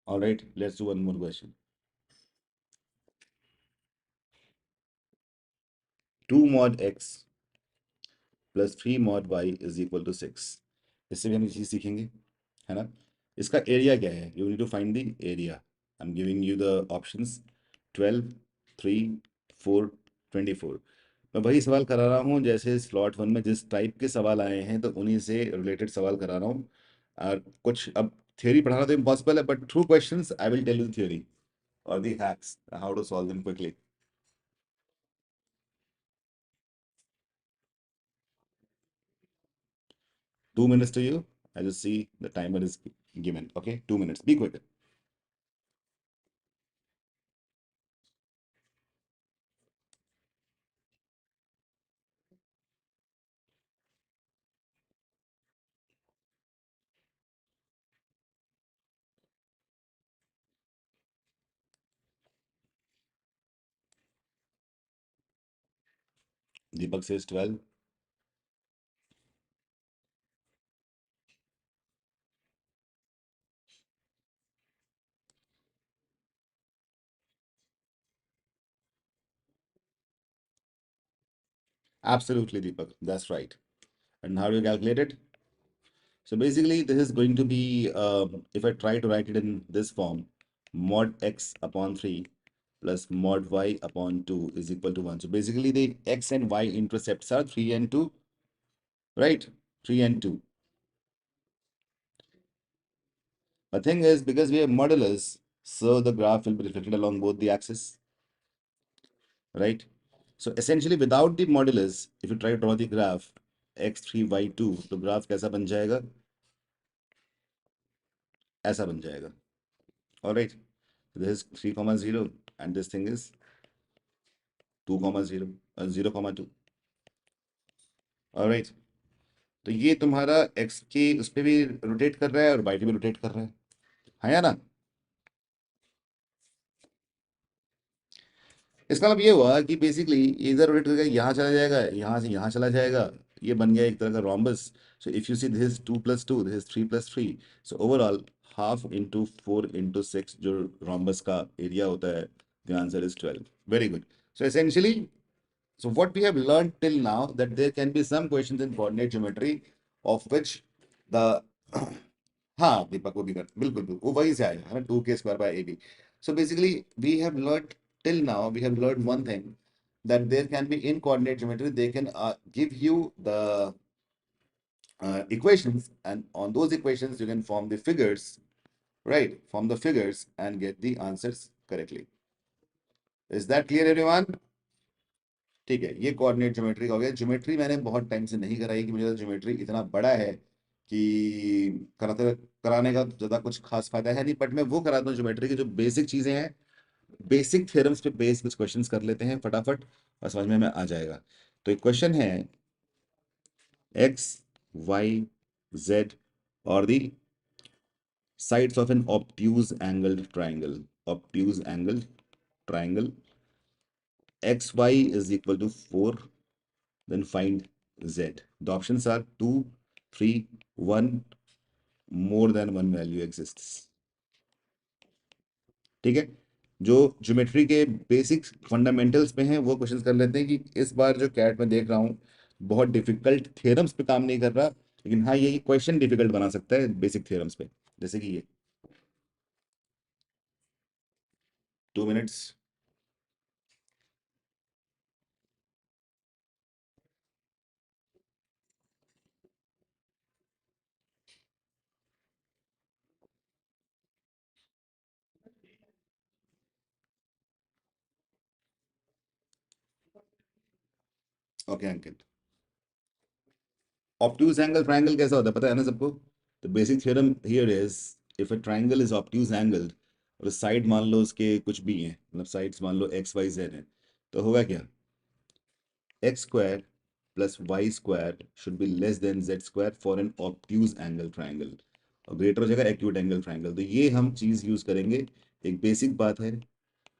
All right, let's do one more question. 2 mod x plus 3 mod y is equal to 6। इससे भी हम एक चीज सीखेंगे, है ना? इसका area क्या है? You need to find the area. I am giving you the options 12, 3, 4, 24। मैं वही सवाल करा रहा हूँ जैसे स्लॉट वन में जिस टाइप के सवाल आए हैं, तो उन्हीं से रिलेटेड सवाल करा रहा हूँ। और कुछ अब थ्योरी पढ़ाना तो इम्पॉसिबल है, but through questions I will tell you theory और the hacks how to solve them quickly. 2 minutes to you. I just see the timer is given. Okay, 2 minutes. Be quick. Deepak says 12. Absolutely, Deepak. That's right. And how do you calculate it? So basically, this is going to be, if I try to write it in this form, mod x upon 3 plus mod y upon 2 is equal to 1. So basically, the x and y intercepts are 3 and 2, right? 3 and 2. The thing is, because we have modulus, so the graph will be reflected along both the axes, right? So essentially, without the modulus, if you try to draw the graph x3 y2, तो graph कैसा बन जाएगा? ऐसा बन जाएगा. All right. This is 3 comma 0 and this thing is 2 comma 0 0 comma 2. All right. तो ये तुम्हारा x के उस पे भी रोटेट कर रहा है और y पे भी रोटेट कर रहा है या ना? इसका मतलब ये हुआ कि बेसिकली इधर रोटेट करके यहाँ चला जाएगा, यहाँ से यहाँ चला जाएगा. ये बन गया एक तरह का rhombus. So if you see this is 2 + 2, this is 3 + 3. So overall half into 4 × 6 जो रोम्बस का एरिया होता है, the answer is 12. Very good. So essentially, so what we have learned till now that there can be some questions in coordinate geometry of which the हाँ दीपक वो भी कर बिल्कुल बिल्कुल वो वही से आएगा है ना 2k² / ab. So basically we have learned till now we have learned one thing that there can be in coordinate geometry they can give you the equations, and on those equations you can form the figures, right? Form the figures and get the answers correctly. Is that clear everyone? ठीक है, ये coordinate geometry का हो गया. Geometry मैंने बहुत time से नहीं कराई कि मुझे ज्योमेट्री इतना बड़ा है कि कराने का ज़्यादा कुछ खास फायदा है नहीं, बट मैं वो कराता हूँ ज्योमेट्री की जो बेसिक चीज़ें हैं. बेसिक थ्योरम्स पे बेस कुछ क्वेश्चंस कर लेते हैं फटाफट और समझ में आ जाएगा. तो एक क्वेश्चन है एक्स वाई जेड और दी sides of an obtuse angled triangle. Obtuse angled triangle. XY is equal to 4. Then find Z. The options are 2, 3, 1. More than one value exists. ठीक है. जो ज्योमेट्री के बेसिक फंडामेंटल्स पे हैं वो questions कर लेते हैं कि इस बार जो कैट में देख रहा हूँ बहुत डिफिकल्ट थ्योरम्स पे काम नहीं कर रहा, लेकिन हाँ ये क्वेश्चन डिफिकल्ट बना सकता है बेसिक थ्योरम्स पे, जैसे कि ये. 2 minutes. ओके अंकित. ऑब्ट्यूज एंगल ट्रायंगल कैसा होता है पता है ना सबको? तो basic theorem here is, if a triangle is obtuse angle और साइड मान लो उसके कुछ भी हैं, मतलब साइड्स मान लो एक्स वाई जेड है, तो होगा क्या? x² plus y² should be less than z² for an obtuse angle triangle. और ग्रेटर हो जाएगा एक्यूट एंगल ट्रायंगल. तो ये हम चीज यूज करेंगे. एक बेसिक बात है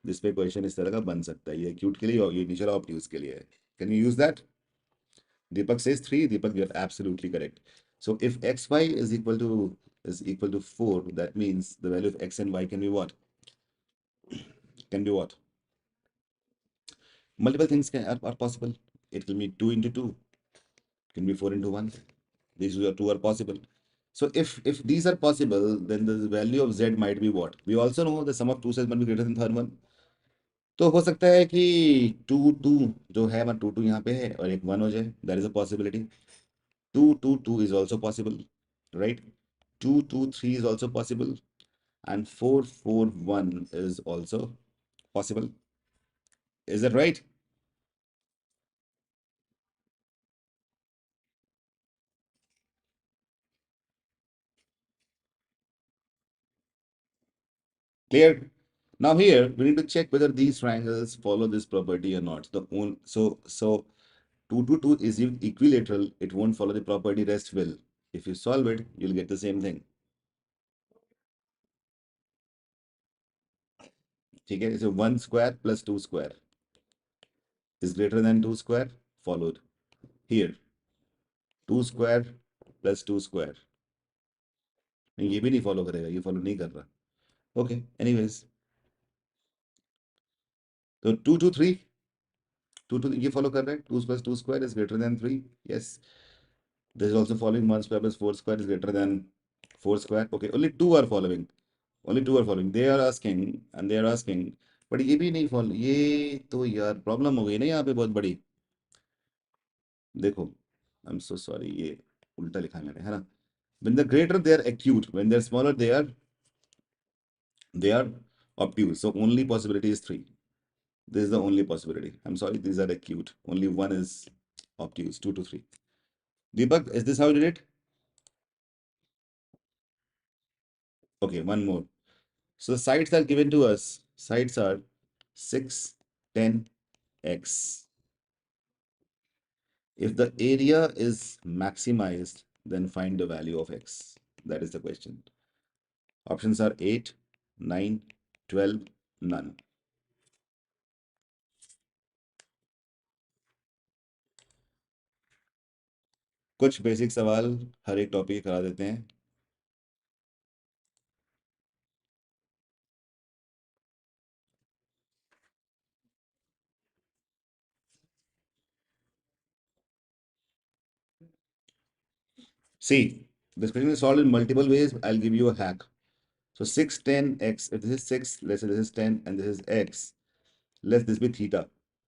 जिसपे क्वेश्चन इस तरह का बन सकता है. ये एक्यूट के लिए और ये नीचे ऑब्ट्यूज के लिए है. Can you use that? Deepak says 3. Deepak, you're absolutely correct. So if xy is equal to 4, that means the value of x and y can be what? Can be what? Multiple things are possible. It will be 2 into 2. It can be 4 into 1. These two are possible. So if these are possible, then the value of z might be what? We also know the sum of two sides must be greater than third one. तो हो सकता है कि to to जो है मतलब to to यहाँ पे है और एक वन हो जाए. That is a possibility. Two two two is also possible, right? Two two three is also possible, and 441 is also possible. Is that right? Clear? Now here we need to check whether these triangles follow this property or not. So 2 to 2 is equilateral. It won't follow the property rest will. If you solve it, you'll get the same thing. Okay, so 1 square plus 2 square is greater than 2 square, followed. Here 2 square plus 2 square. नहीं, ये भी नहीं follow करेगा, ये follow नहीं कर रहा. Okay, anyways, so 2 to 3, 2 to ये follow कर रहा है. 2 plus 2 square is greater than 3. Yes. This is also following. 1 square plus 4 square is greater than 4 square. Okay, only two are following. Only two are following. They are asking and they are asking. But ये भी नहीं follow. ये तो यार problem हो गई ना यहाँ पे बहुत बड़ी. देखो, I'm so sorry. ये उल्टा लिखा है मैंने, है ना? When the greater they are acute. When they are smaller they are obtuse. So only possibility is three. This is the only possibility. I'm sorry, these are acute. Only one is obtuse. 2 to 3. Deepak, is this how you did it? Okay, one more. So the sides are given to us. Sides are 6, 10, x. If the area is maximized, then find the value of x. That is the question. Options are 8, 9, 12, none. कुछ basic सवाल हर एक topic करा देते हैं. See, this question is solved in multiple ways. I'll give you a hack. So 6, 10, x. If this is 6, let's say this is 10 and this is x. Let this be theta.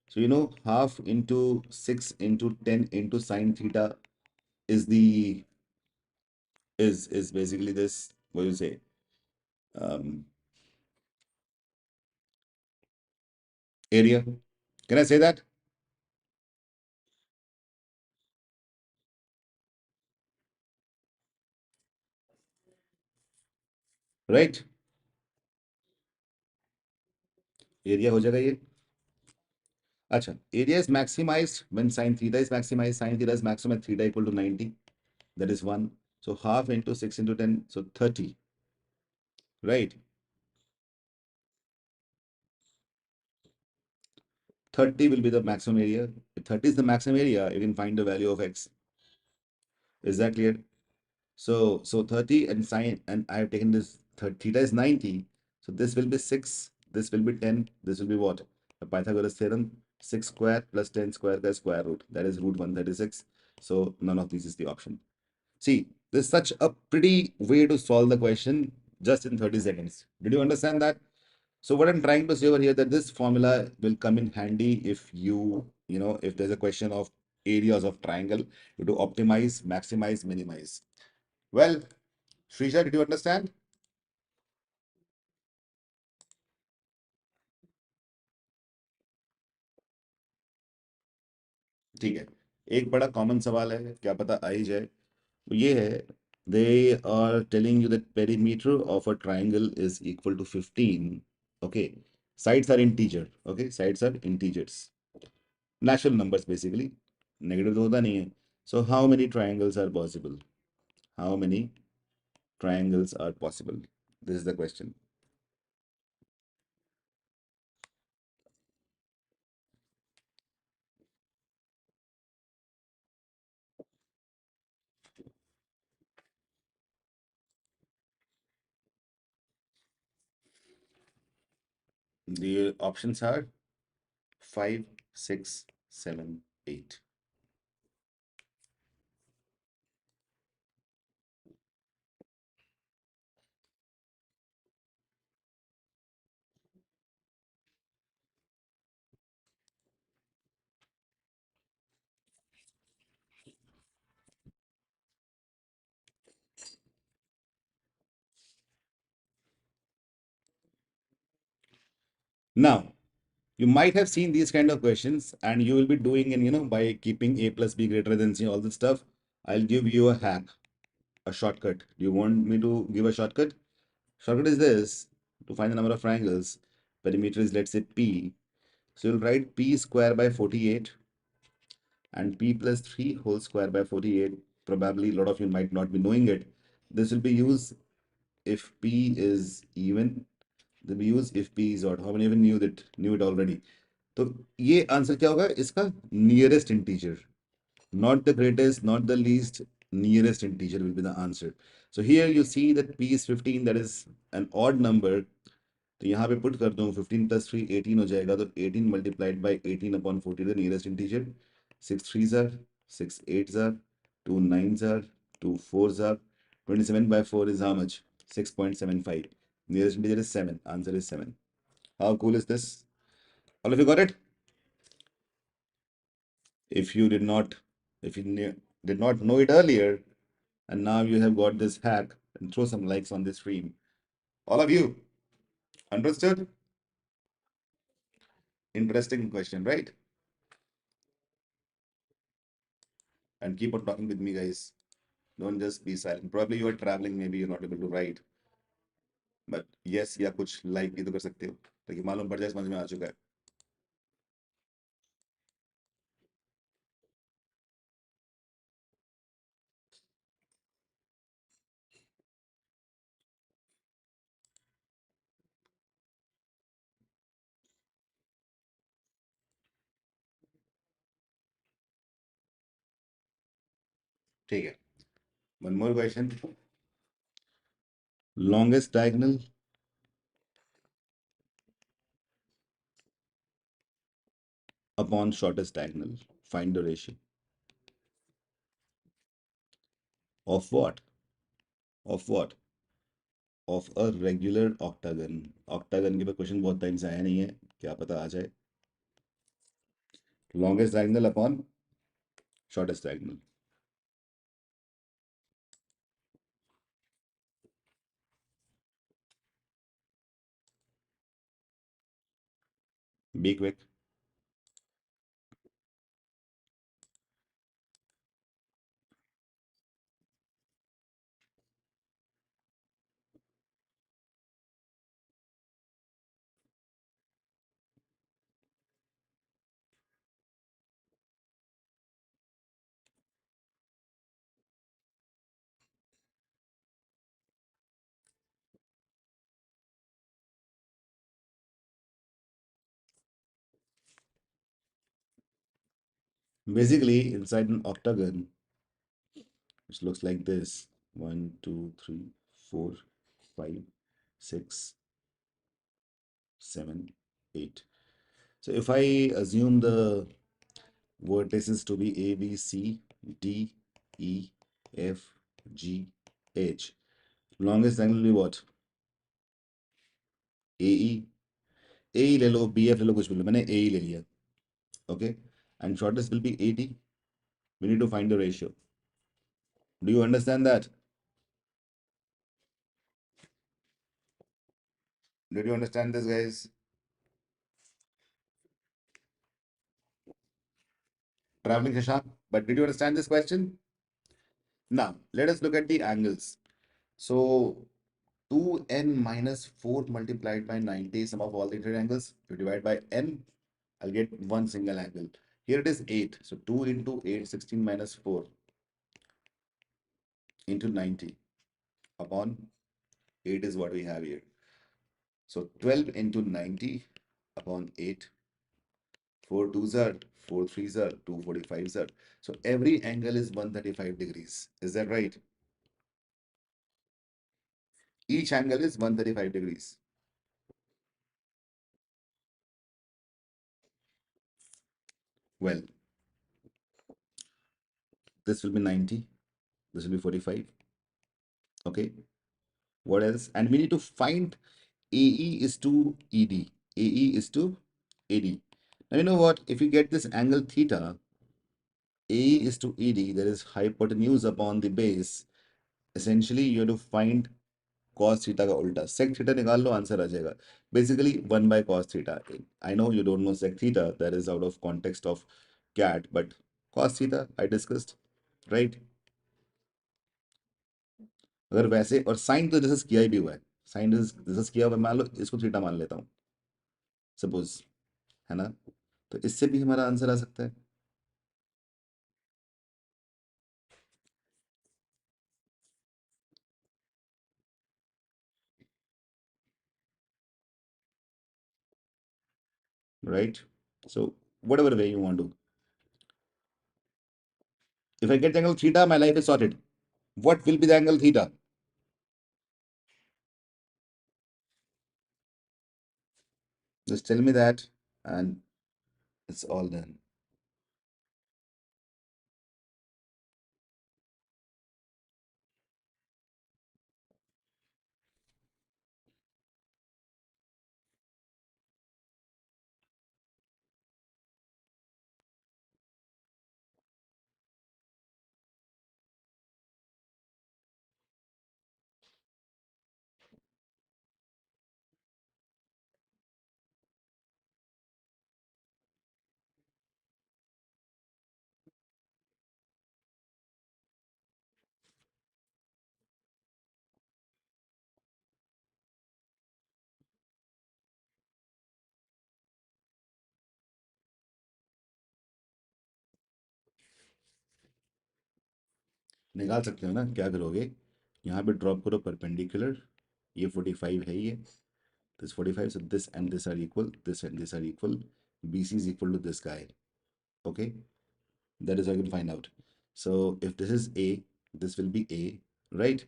So you know half into 6 into 10 into sine theta is the is basically this, what do you say, um, area. Can I say that? Right? Area हो जाएगा ये. अच्छा, area is maximized when sine theta is maximized. Sine theta is maximum at theta equal to 90. That is 1. So half into 6 into 10, so 30. Right? 30 will be the maximum area. If 30 is the maximum area, you can find the value of x. Is that clear? So 30 and sine, and I have taken this theta is 90. So this will be 6, this will be 10, this will be what? The Pythagoras theorem, 6 square plus 10 square the square root. That is root 136. So none of these is the option. See, this is such a pretty way to solve the question just in 30 seconds. Did you understand that? So what I'm trying to say over here that this formula will come in handy if if there's a question of areas of triangle, you to optimize, maximize, minimize. Well, Srisha, did you understand? ठीक है. एक बड़ा common सवाल है, क्या पता आ ही जाए. तो ये है, they are telling you that perimeter of a triangle is equal to 15. Okay, sides are integer. Okay, sides are integers, natural numbers basically. Negative तो होता नहीं है. So how many triangles are possible? How many triangles are possible? This is the question. The options are 5, 6, 7, 8. Now, you might have seen these kind of questions and you will be doing, and by keeping a plus b greater than c, all this stuff. I'll give you a hack, a shortcut. Do you want me to give a shortcut? Shortcut is this: to find the number of triangles, perimeter is, let's say, p. So you'll write p square by 48 and p plus 3 whole square by 48. Probably a lot of you might not be knowing it. This will be used if p is even. They'll be used if p is odd. How many of you knew it already? तो ये answer क्या होगा इसका? Nearest integer, not the greatest, not the least, nearest integer will be the answer. So here you see that p is 15, that is an odd number. तो यहाँ पे put कर दूँ 15 plus 3 18 हो जाएगा, तो 18 multiplied by 18 upon 40 the nearest integer. 6 3s are 6 8s are 2 9s are 2 4s are 27 by 4 is how much? 6.75. Nearest integer is 7. Answer is 7. How cool is this? All of you got it? If you did not, if you did not know it earlier, and now you have got this hack, and throw some likes on this stream. All of you understood? Interesting question, right? And keep on talking with me, guys. Don't just be silent. Probably you are traveling, maybe you're not able to write. But yes, या कुछ like भी तो कर सकते हो ताकि मालूम पड़ जाए समझ में आ चुका है. ठीक है. One more question. Longest diagonal upon shortest diagonal. Find the ratio. Of what? Of what? Of a regular octagon. Octagon के ऊपर क्वेश्चन बहुत टाइम से आया नहीं है, क्या पता आ जाए. Longest diagonal upon shortest diagonal. Be quick. Basically, inside an octagon, which looks like this: 1, 2, 3, 4, 5, 6, 7, 8. So if I assume the vertices to be A, B, C, D, E, F, G, H, longest angle will be what? AE. AE ले लो, BF ले लो, कुछ भी लो, मैंने AE ले लिया. Okay, and shortest will be AD. We need to find the ratio. Do you understand that? Did you understand this, guys? Traveling Shashank, but did you understand this question? Now, let us look at the angles. So, 2n minus 4 multiplied by 90, sum of all the interior angles. You divide by n, I'll get one single angle. Here it is 8. So, 2 into 8, 16 minus 4 into 90 upon 8 is what we have here. So, 12 into 90 upon 8. 4 2s are, 4 3s are, 2 45s are. So, every angle is 135 degrees. Is that right? Each angle is 135 degrees. Well, this will be 90. This will be 45. Okay. What else? And we need to find AE is to ED. AE is to AD. Now, you know what? If you get this angle theta, AE is to ED, there is hypotenuse upon the base. Essentially, you have to find cos theta का उल्टा sec theta निकाल लो, answer आ जाएगा। Basically 1/cos theta. I know you don't know sec theta, that is out of context of CAT, but cos theta I discussed, right. अगर वैसे, और sign तो जैसे किया ही भी हुआ है, साइन जैसे किया हुआ है, मान लो इसको थीटा मान लेता हूँ सपोज, है ना, तो इससे भी हमारा आंसर आ सकता है, right? So whatever way you want to. If I get the angle theta, my life is sorted. What will be the angle theta? Just tell me that, and it's all done. निकाल सकते हो ना, क्या करोगे, यहाँ पे drop करो perpendicular, ये 45 है ये, this 45, so this and this are equal, this and this are equal, BC is equal to this guy, okay, that is how you can find out. So if this is A, this will be A, right?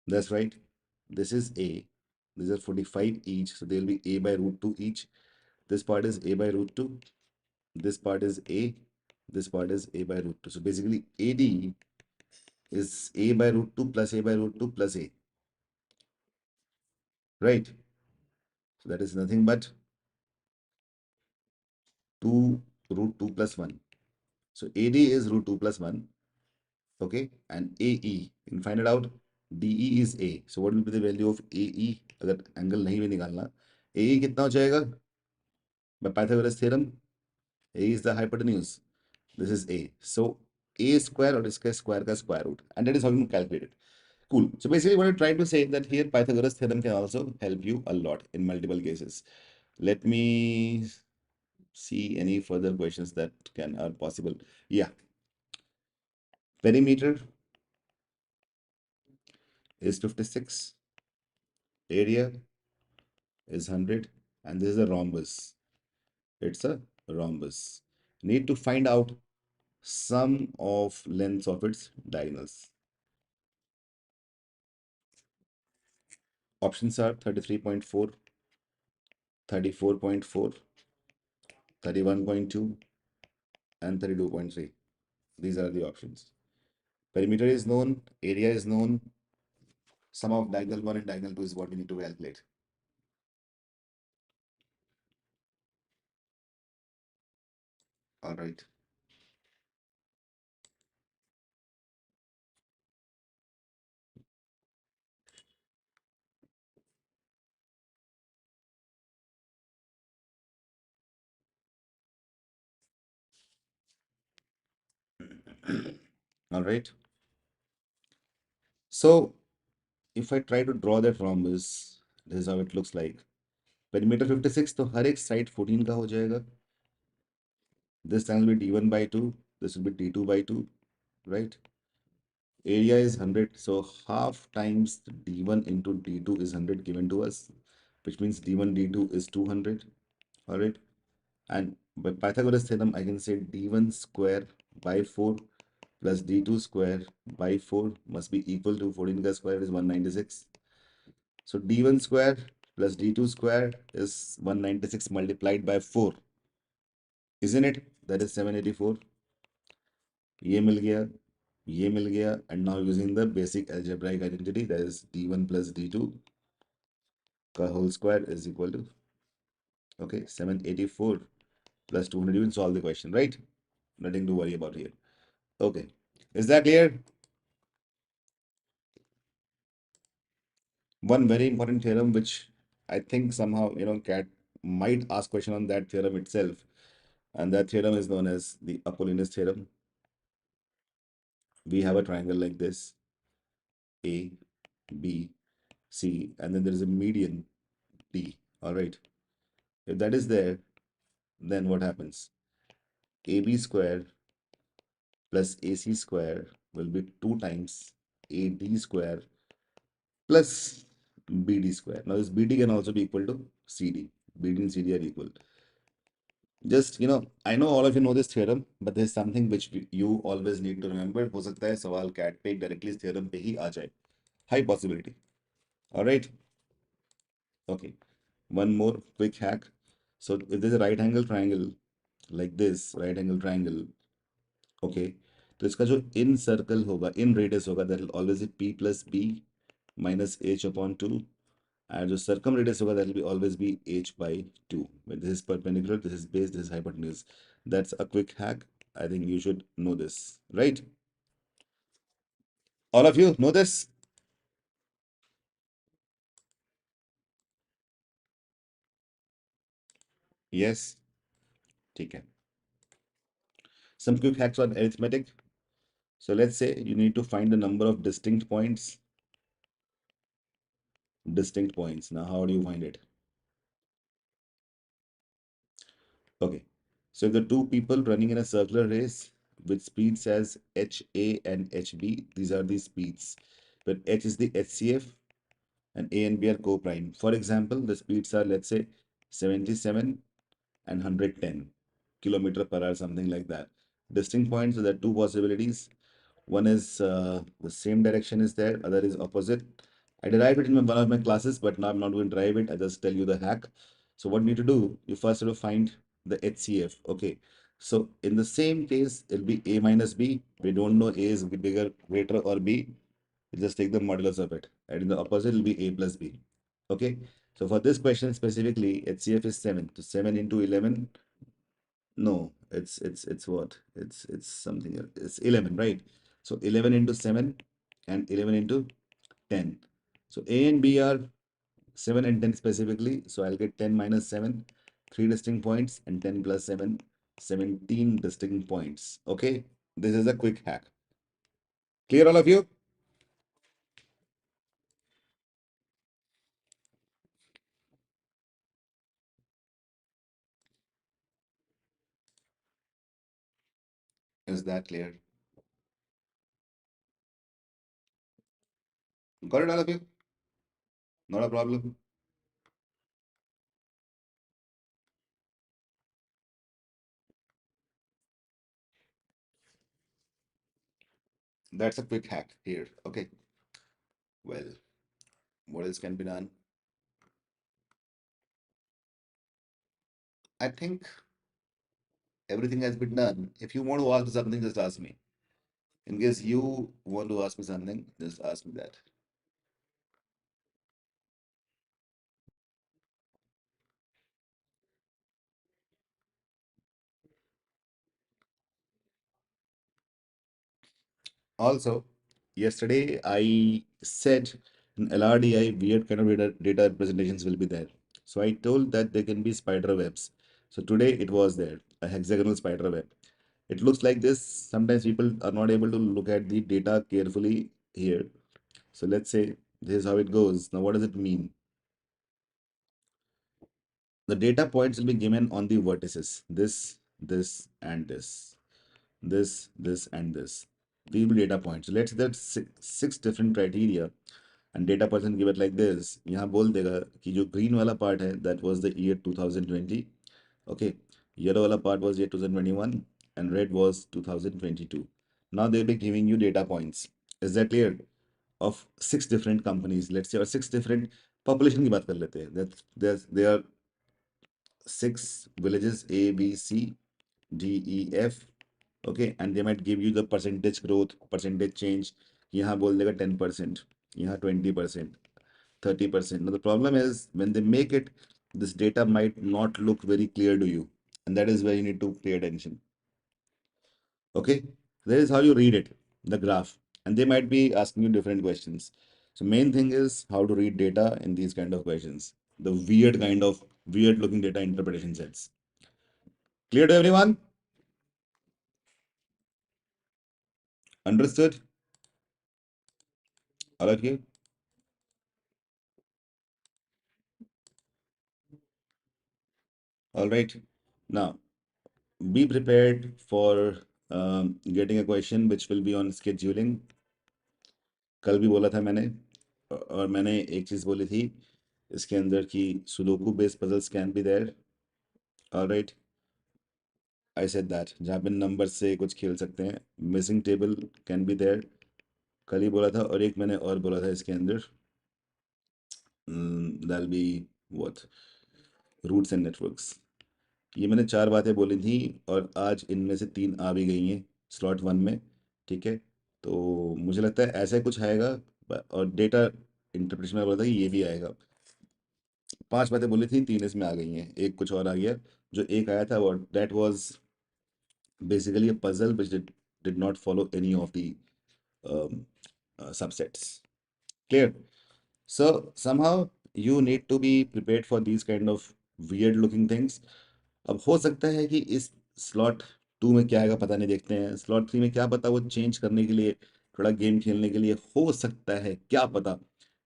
That's right. This is A. These are 45 each, so they'll be A by root 2 each. This part is A by root 2. This part is A. This part is A by root 2. So basically, AD is A by root 2 plus A by root 2 plus A, right? So that is nothing but 2 root 2 plus 1. So AD is root 2 plus 1, okay? And AE, you can find it out. DE is A. So what will be the value of AE? अगर angle नहीं भी निकालना, AE कितना हो जाएगा? By Pythagoras theorem, A is the hypotenuse. This is A. So A square or इसका square का square root. And that is how you calculate it. Cool. So basically what I'm trying to say that here Pythagoras theorem can also help you a lot in multiple cases. Let me see any further questions that are possible. Yeah. Perimeter is 56. Area is 100. And this is a rhombus. It's a rhombus. Need to find out sum of lengths of its diagonals. Options are 33.4, 34.4, 31.2, and 32.3. These are the options. Perimeter is known, area is known, sum of diagonal 1 and diagonal 2 is what we need to calculate. All right. All right. So if I try to draw that rhombus, this is how it looks like. Perimeter 56, तो हर एक side 14 का हो जाएगा. This angle will be d1 by 2. This will be d2 by 2, right? Area is 100, so half times d1 into d2 is 100 given to us, which means d1 d2 is 200. All right, and by Pythagoras theorem I can say d1 square by 4 plus d2 square by 4 must be equal to 14 ka square is 196. So d1 square plus d2 square is 196 multiplied by 4, isn't it? That is 784. ये मिल गया, ये मिल गया, and now using the basic algebraic identity, that is d1 plus d2 का whole square is equal to, okay, 784 plus 200. You will solve the question, right? Nothing to worry about here. Okay, Is that clear? One very important theorem which I think somehow, CAT might ask question on that theorem itself. And that theorem is known as the Apollonius theorem. We have a triangle like this, A, B, C, and then there is a median D. All right. If that is there, then what happens? AB square plus AC square will be 2 times AD square plus BD square. Now, this BD can also be equal to CD. BD and CD are equal. Just, I know all of you know this theorem, but there's something which you always need to remember. हो सकता है सवाल cat पे directly इस theorem पे ही आ जाए. High possibility. All right. Okay. One more quick hack. So if there's a right angle triangle like this, right angle triangle, okay, तो इसका जो in circle होगा, in radius होगा, that will always be P plus B minus H upon 2. And जो circumradius होगा, that will be always be H by 2. When this is perpendicular, this is base, this is hypotenuse. That's a quick hack. I think you should know this, right? All of you know this? Yes. ठीक है. Some quick hacks on arithmetic. So let's say you need to find the number of distinct points. Distinct points. Now, how do you find it? Okay. So if the two people running in a circular race with speeds as HA and HB, these are the speeds. But H is the HCF and A and B are co-prime. For example, the speeds are, let's say, 77 and 110 kilometer per hour, something like that. Distinct points, so there are two possibilities. One is the same direction is there, other is opposite. I derived it in one of my classes, but now I'm not going to drive it. I just tell you the hack. So what you need to do, you first have to find the HCF. Okay. So in the same case, it'll be A minus B. We don't know A is bigger, greater, or B. You just take the modulus of it. And in the opposite, it'll be A plus B. Okay. So for this question specifically, HCF is 7. So 7 into 11. No, it's what? It's something else. It's 11, right? So 11 into 7 and 11 into 10. So A and B are 7 and 10 specifically. So I'll get 10 minus 7, 3 distinct points, and 10 plus 7, 17 distinct points. Okay, this is a quick hack. Clear, all of you? Is that clear? Got it, all of you? Not a problem. That's a quick hack here. Okay, well, what else can be done? I think everything has been done. If you want to ask me something, just ask me. In case you want to ask me something, just ask me that. Also, yesterday I said in LRDI, weird kind of data representations will be there. So I told that there can be spider webs. So today it was there, a hexagonal spider web. It looks like this. Sometimes people are not able to look at the data carefully here. So let's say this is how it goes. Now, what does it mean? The data points will be given on the vertices. This, and this. This, and this. These will be data points. So let's say there's six different criteria and data person give it like this. यहाँ बोल देगा कि जो green वाला part है that was the year 2020. Okay. Yellow वाला part was year 2021 and red was 2022. Now they'll be giving you data points. Is that clear? Of six different companies. Let's say or six different population की बात कर लेते हैं. There are six villages A, B, C, D, E, F. Okay, and they might give you the percentage growth, percentage change. यहाँ बोल देगा 10%, यहाँ 20%, 30%. Now the problem is when they make it, this data might not look very clear to you, and that is where you need to pay attention. Okay, that is how you read it. the graph, and they might be asking you different questions. So main thing is how to read data in these kind of questions, the weird looking data interpretation sets. Clear to everyone? Understood? All of you? All right. Now, be prepared for getting a question which will be on scheduling. कल भी बोला था मैंने, और मैंने एक चीज़ बोली थी इसके अंदर की sudoku based puzzles can be there. Alright, I said that जहाँ पे नंबर से कुछ खेल सकते हैं, missing table can be there, कल ही बोला था. और एक मैंने और बोला था इसके अंदर, there'll be what, routes and networks. ये मैंने चार बातें बोली थी, और आज इनमें से तीन आ भी गई हैं स्लॉट वन में. ठीक है, तो मुझे लगता है ऐसा ही कुछ आएगा. और डेटा इंटरप्रिटेशन में बोला था कि ये भी आएगा. पांच बातें बोली थी, तीन इसमें आ गई हैं, एक कुछ और आ गया. जो एक आया था वो that was basically a puzzle which did not follow any of the subsets. Clear? So somehow you need to be prepared for these kind of weird looking things. अब हो सकता है कि इस स्लॉट टू में क्या आएगा पता नहीं, देखते हैं. स्लॉट थ्री में क्या पता वो चेंज करने के लिए, थोड़ा गेम खेलने के लिए हो सकता है, क्या पता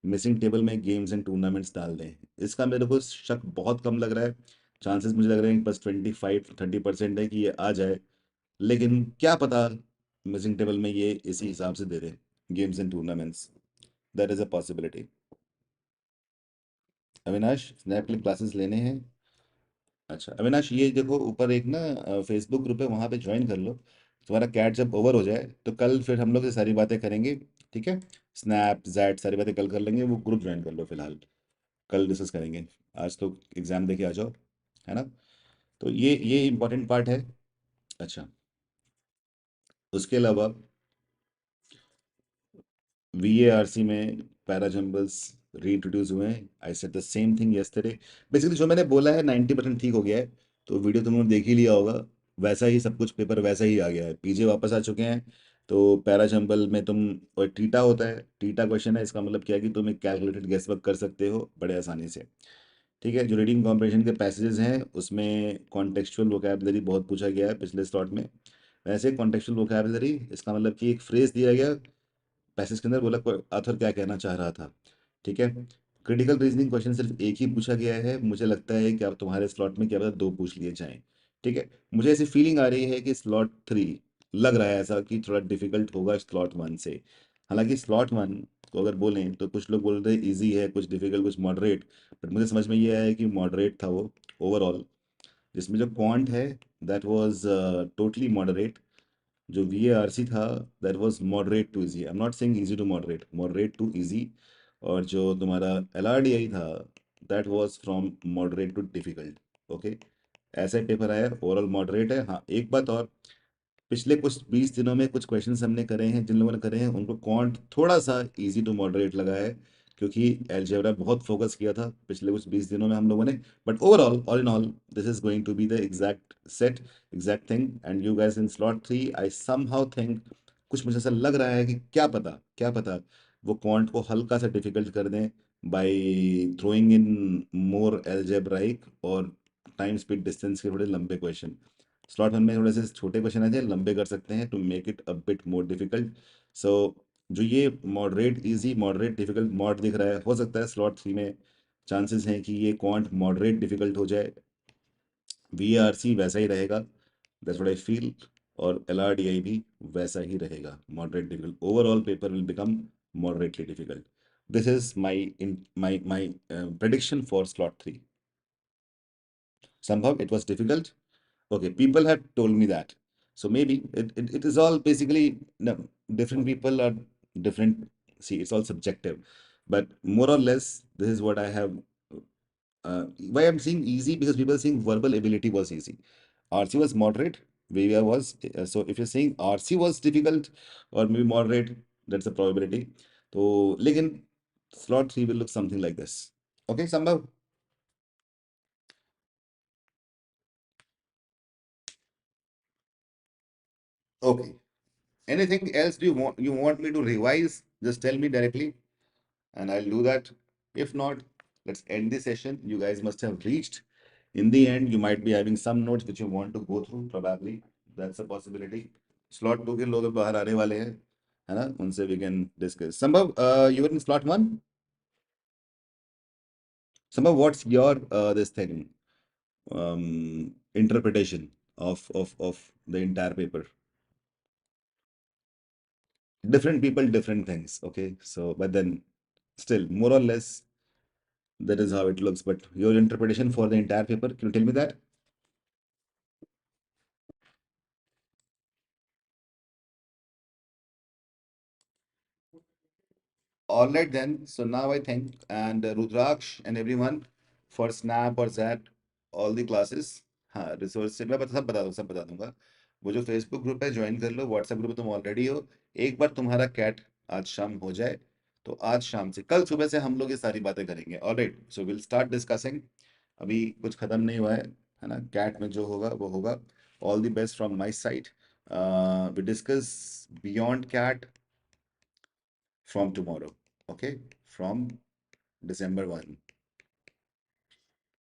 मिसिंग टेबल में गेम्स एंड टूर्नामेंट्स डाल दें. इसका मेरे को शक बहुत कम लग रहा है. चांसेस मुझे लग रहे हैं कि बस 25-30% है कि ये आ जाए. लेकिन क्या पता मिसिंग टेबल में ये इसी हिसाब से दे दे games and tournaments. That is a possibility. Avinash, snap clip classes लेने हैं? अच्छा अविनाश, ये देखो ऊपर एक ना फेसबुक ग्रुप है, वहाँ पे ज्वाइन कर लो. तुम्हारा कैट जब ओवर हो जाए तो कल फिर हम लोग ये सारी बातें करेंगे. ठीक है, स्नैप जैट सारी बातें कल कर लेंगे. वो ग्रुप ज्वाइन कर लो फिलहाल, कल डिस्कस करेंगे. आज तो एग्जाम दे के आ जाओ, है ना. तो ये इम्पोर्टेंट पार्ट है. अच्छा, उसके अलावा VARC में पैराजम्बल्स रीइंट्रोड्यूस हुए हैं. I said the same thing yesterday. Basically जो मैंने बोला है 90% ठीक हो गया है. तो वीडियो तुमने देख ही लिया होगा, वैसा ही सब कुछ, पेपर वैसा ही आ गया है. पीजे वापस आ चुके हैं. तो पैराजम्बल में तुम, और टीटा होता है, टीटा क्वेश्चन है, इसका मतलब क्या है कि तुम एक कैलकुलेटेड गेस वर्क कर सकते हो बड़े आसानी से. ठीक है, जो रीडिंग कॉम्प्रिहेंशन के पैसेजेस हैं उसमें कॉन्टेक्चुअल वोकैबुलरी बहुत पूछा गया है पिछले स्लॉट में. वैसे कॉन्टेक्चुअल वोकैबुलरी इसका मतलब कि एक फ्रेज दिया गया पैसेज के अंदर, बोला ऑथर क्या कहना चाह रहा था. ठीक है, क्रिटिकल रीजनिंग क्वेश्चन सिर्फ एक ही पूछा गया है. मुझे लगता है कि अब तुम्हारे स्लॉट में क्या पता दो पूछ लिए जाएं. ठीक है, मुझे ऐसी फीलिंग आ रही है कि स्लॉट थ्री, लग रहा है ऐसा कि थोड़ा डिफिकल्ट होगा स्लॉट वन से. हालांकि स्लॉट वन को अगर बोलें तो कुछ लोग बोल रहे हैं ईजी है, कुछ डिफिकल्ट, कुछ मॉडरेट. बट मुझे समझ में ये आया है कि मॉडरेट था वो ओवरऑल. जिसमें जो क्वांट है दैट वाज टोटली मॉडरेट. जो VARC था that was moderate to easy. I am not saying easy to moderate, moderate to easy. और जो तुम्हारा LRDI था that was from moderate to difficult. Okay, ऐसा ही पेपर आया, ओवरऑल मॉडरेट है. हाँ, एक बात और, पिछले कुछ 20 दिनों में कुछ क्वेश्चंस हमने करे हैं, जिन लोगों ने करे हैं उनको क्वांट थोड़ा सा इजी टू मॉडरेट लगा है, क्योंकि अलजेब्रा बहुत फोकस किया था पिछले कुछ 20 दिनों में हम लोगों ने. But overall, all in all, this is going to be the exact set, exact thing. And you guys in slot three, I somehow think, कुछ मुझे ऐसा लग रहा है कि क्या पता वो क्वांट को हल्का सा डिफिकल्ट कर दें बाय थ्रोइंग इन मोर एल्जेब्राइक और टाइम स्पीड डिस्टेंस के थोड़े लंबे क्वेश्चन. स्लॉट वन में थोड़े से छोटे क्वेश्चन आते हैं, लंबे कर सकते हैं to make it a bit more difficult. So जो ये moderate easy, moderate difficult mode दिख रहा है, हो सकता है स्लॉट थ्री में चांसेस हैं कि ये क्वांट मॉडरेट डिफिकल्ट हो जाए. VARC वैसा ही रहेगा, दैट्स व्हाट आई फील. और LRDI भी वैसा ही रहेगा, moderate difficult. Overall paper will become moderately difficult. This is my prediction for slot 3. Somehow it was difficult. Okay, people have told me that. So maybe it is all basically, no, different people are different. See, it's all subjective. But more or less, this is what I have. Why I'm saying easy, because people are saying verbal ability was easy. RC was moderate. VVR was. So if you're saying RC was difficult or maybe moderate, that's a probability. So, लेकिन slot 3 will look something like this. Okay, Sambhav? Okay. Anything else do you want me to revise? Just tell me directly and I'll do that. If not, let's end the session. You guys must have reached. In the end, you might be having some notes which you want to go through, probably. That's a possibility. Slot 2 के लोग अब बाहर आने वाले हैं, है ना? उनसे we can discuss. Sambhav, you were in slot 1? Sambhav, what's your this thing? Interpretation of the entire paper. Different people, different things. Okay, so but then still more or less that is how it looks. But your interpretation for the entire paper, can you tell me that? All right then. So now I think, and Rudraksh and everyone for Snap or Zap, all the classes, हाँ resource से मैं सब बता दूंगा। वो जो Facebook group है join कर लो, व्हाट्सएप ग्रुप में तुम ऑलरेडी हो। एक बार तुम्हारा कैट आज शाम हो जाए, तो आज शाम से कल सुबह से हम लोग ये सारी बातें करेंगे। Alright, so will start discussing. अभी कुछ खत्म नहीं हुआ है ना? कैट में जो होगा वो होगा। All the best from my side. We discuss beyond CAT from tomorrow. Okay, from December 1,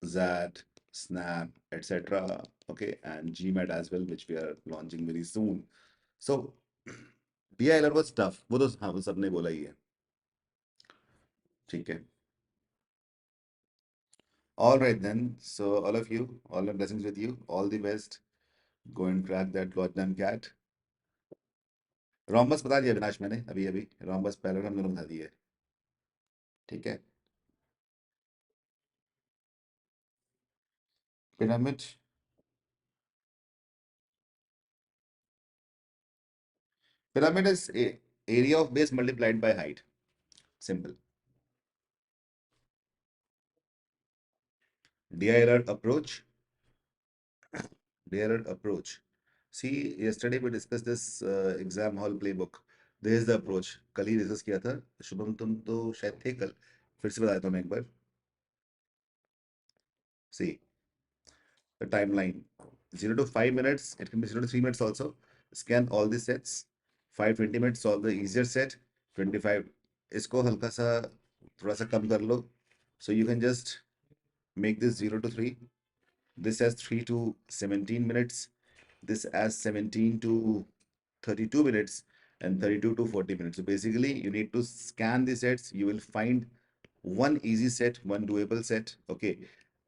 ZAT, Snap, etc. Okay, and GMAT as well, which we are launching very soon. So, DILR was tough. वो तो हाँ वो सबने बोला ही है। ठीक है। All right then. So all of you, all my blessings with you. All the best. Go and crack that goddamn cat. Rhombus बता दिया विनाश मैंने अभी अभी। रोम्बस पैरेलल हम दोनों बता दिए। ठीक है। Pyramid. Pyramid is area of base multiplied by height. Simple. DILR approach. DILR approach. See, yesterday we discussed this exam hall playbook. This is the approach. कल ही डिस्कस किया था। शुभम तुम तो शायद थे कल। फिर से बता देता हूँ मैं एक बार। See, the timeline. 0 to 5 minutes. It can be 0 to 3 minutes also. Scan all the sets. 5-20 minutes solve the easier set. 25. इसको हल्का सा थोड़ा सा कम कर लो. So you can just make this 0 to 3. This has 3 to 17 minutes. This as 17 to 32 minutes and 32 to 40 minutes. So basically, you need to scan the sets. You will find one easy set, one doable set. Okay,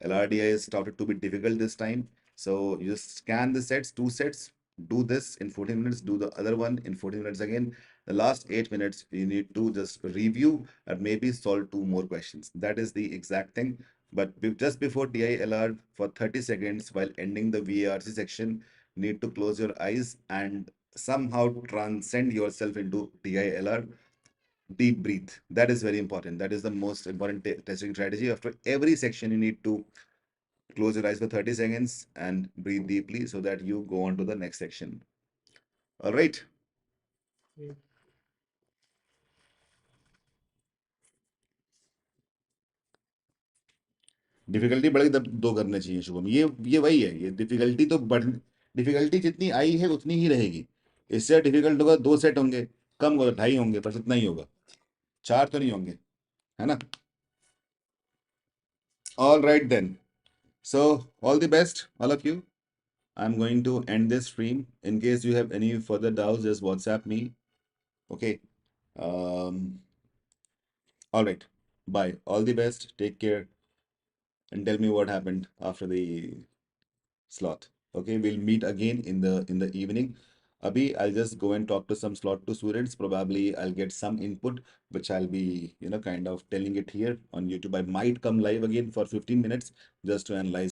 LRDI is started to be difficult this time. So you just scan the sets, two sets, do this in 14 minutes, do the other one in 14 minutes again. The last 8 minutes, you need to just review and maybe solve two more questions. That is the exact thing. But just before DILR for 30 seconds while ending the VARC section, need to close your eyes and somehow transcend yourself into DILR. Deep breathe. That is very important. That is the most important testing strategy. After every section, you need to close your eyes for 30 seconds and breathe deeply so that you go on to the next section. All right. Difficulty बढ़ेगी तब दो करने चाहिए शुभम। ये वही है। ये difficulty तो बढ़ डिफिकल्टी जितनी आई है उतनी ही रहेगी। इससे डिफिकल्ट होगा, दो सेट होंगे, कम होगा ढाई होंगे, बस इतना ही होगा। चार तो नहीं होंगे, है ना? All right then. So all the best all of you. I'm going to end this stream. In case you have any further doubts, just WhatsApp me. Okay. Um, all right. Bye. All the best. Take care. And tell me what happened after the slot. Okay. We'll meet again in the evening. Abhi, I'll just go and talk to some slot two students. Probably I'll get some input, which I'll be, kind of telling it here on YouTube. I might come live again for 15 minutes just to analyze.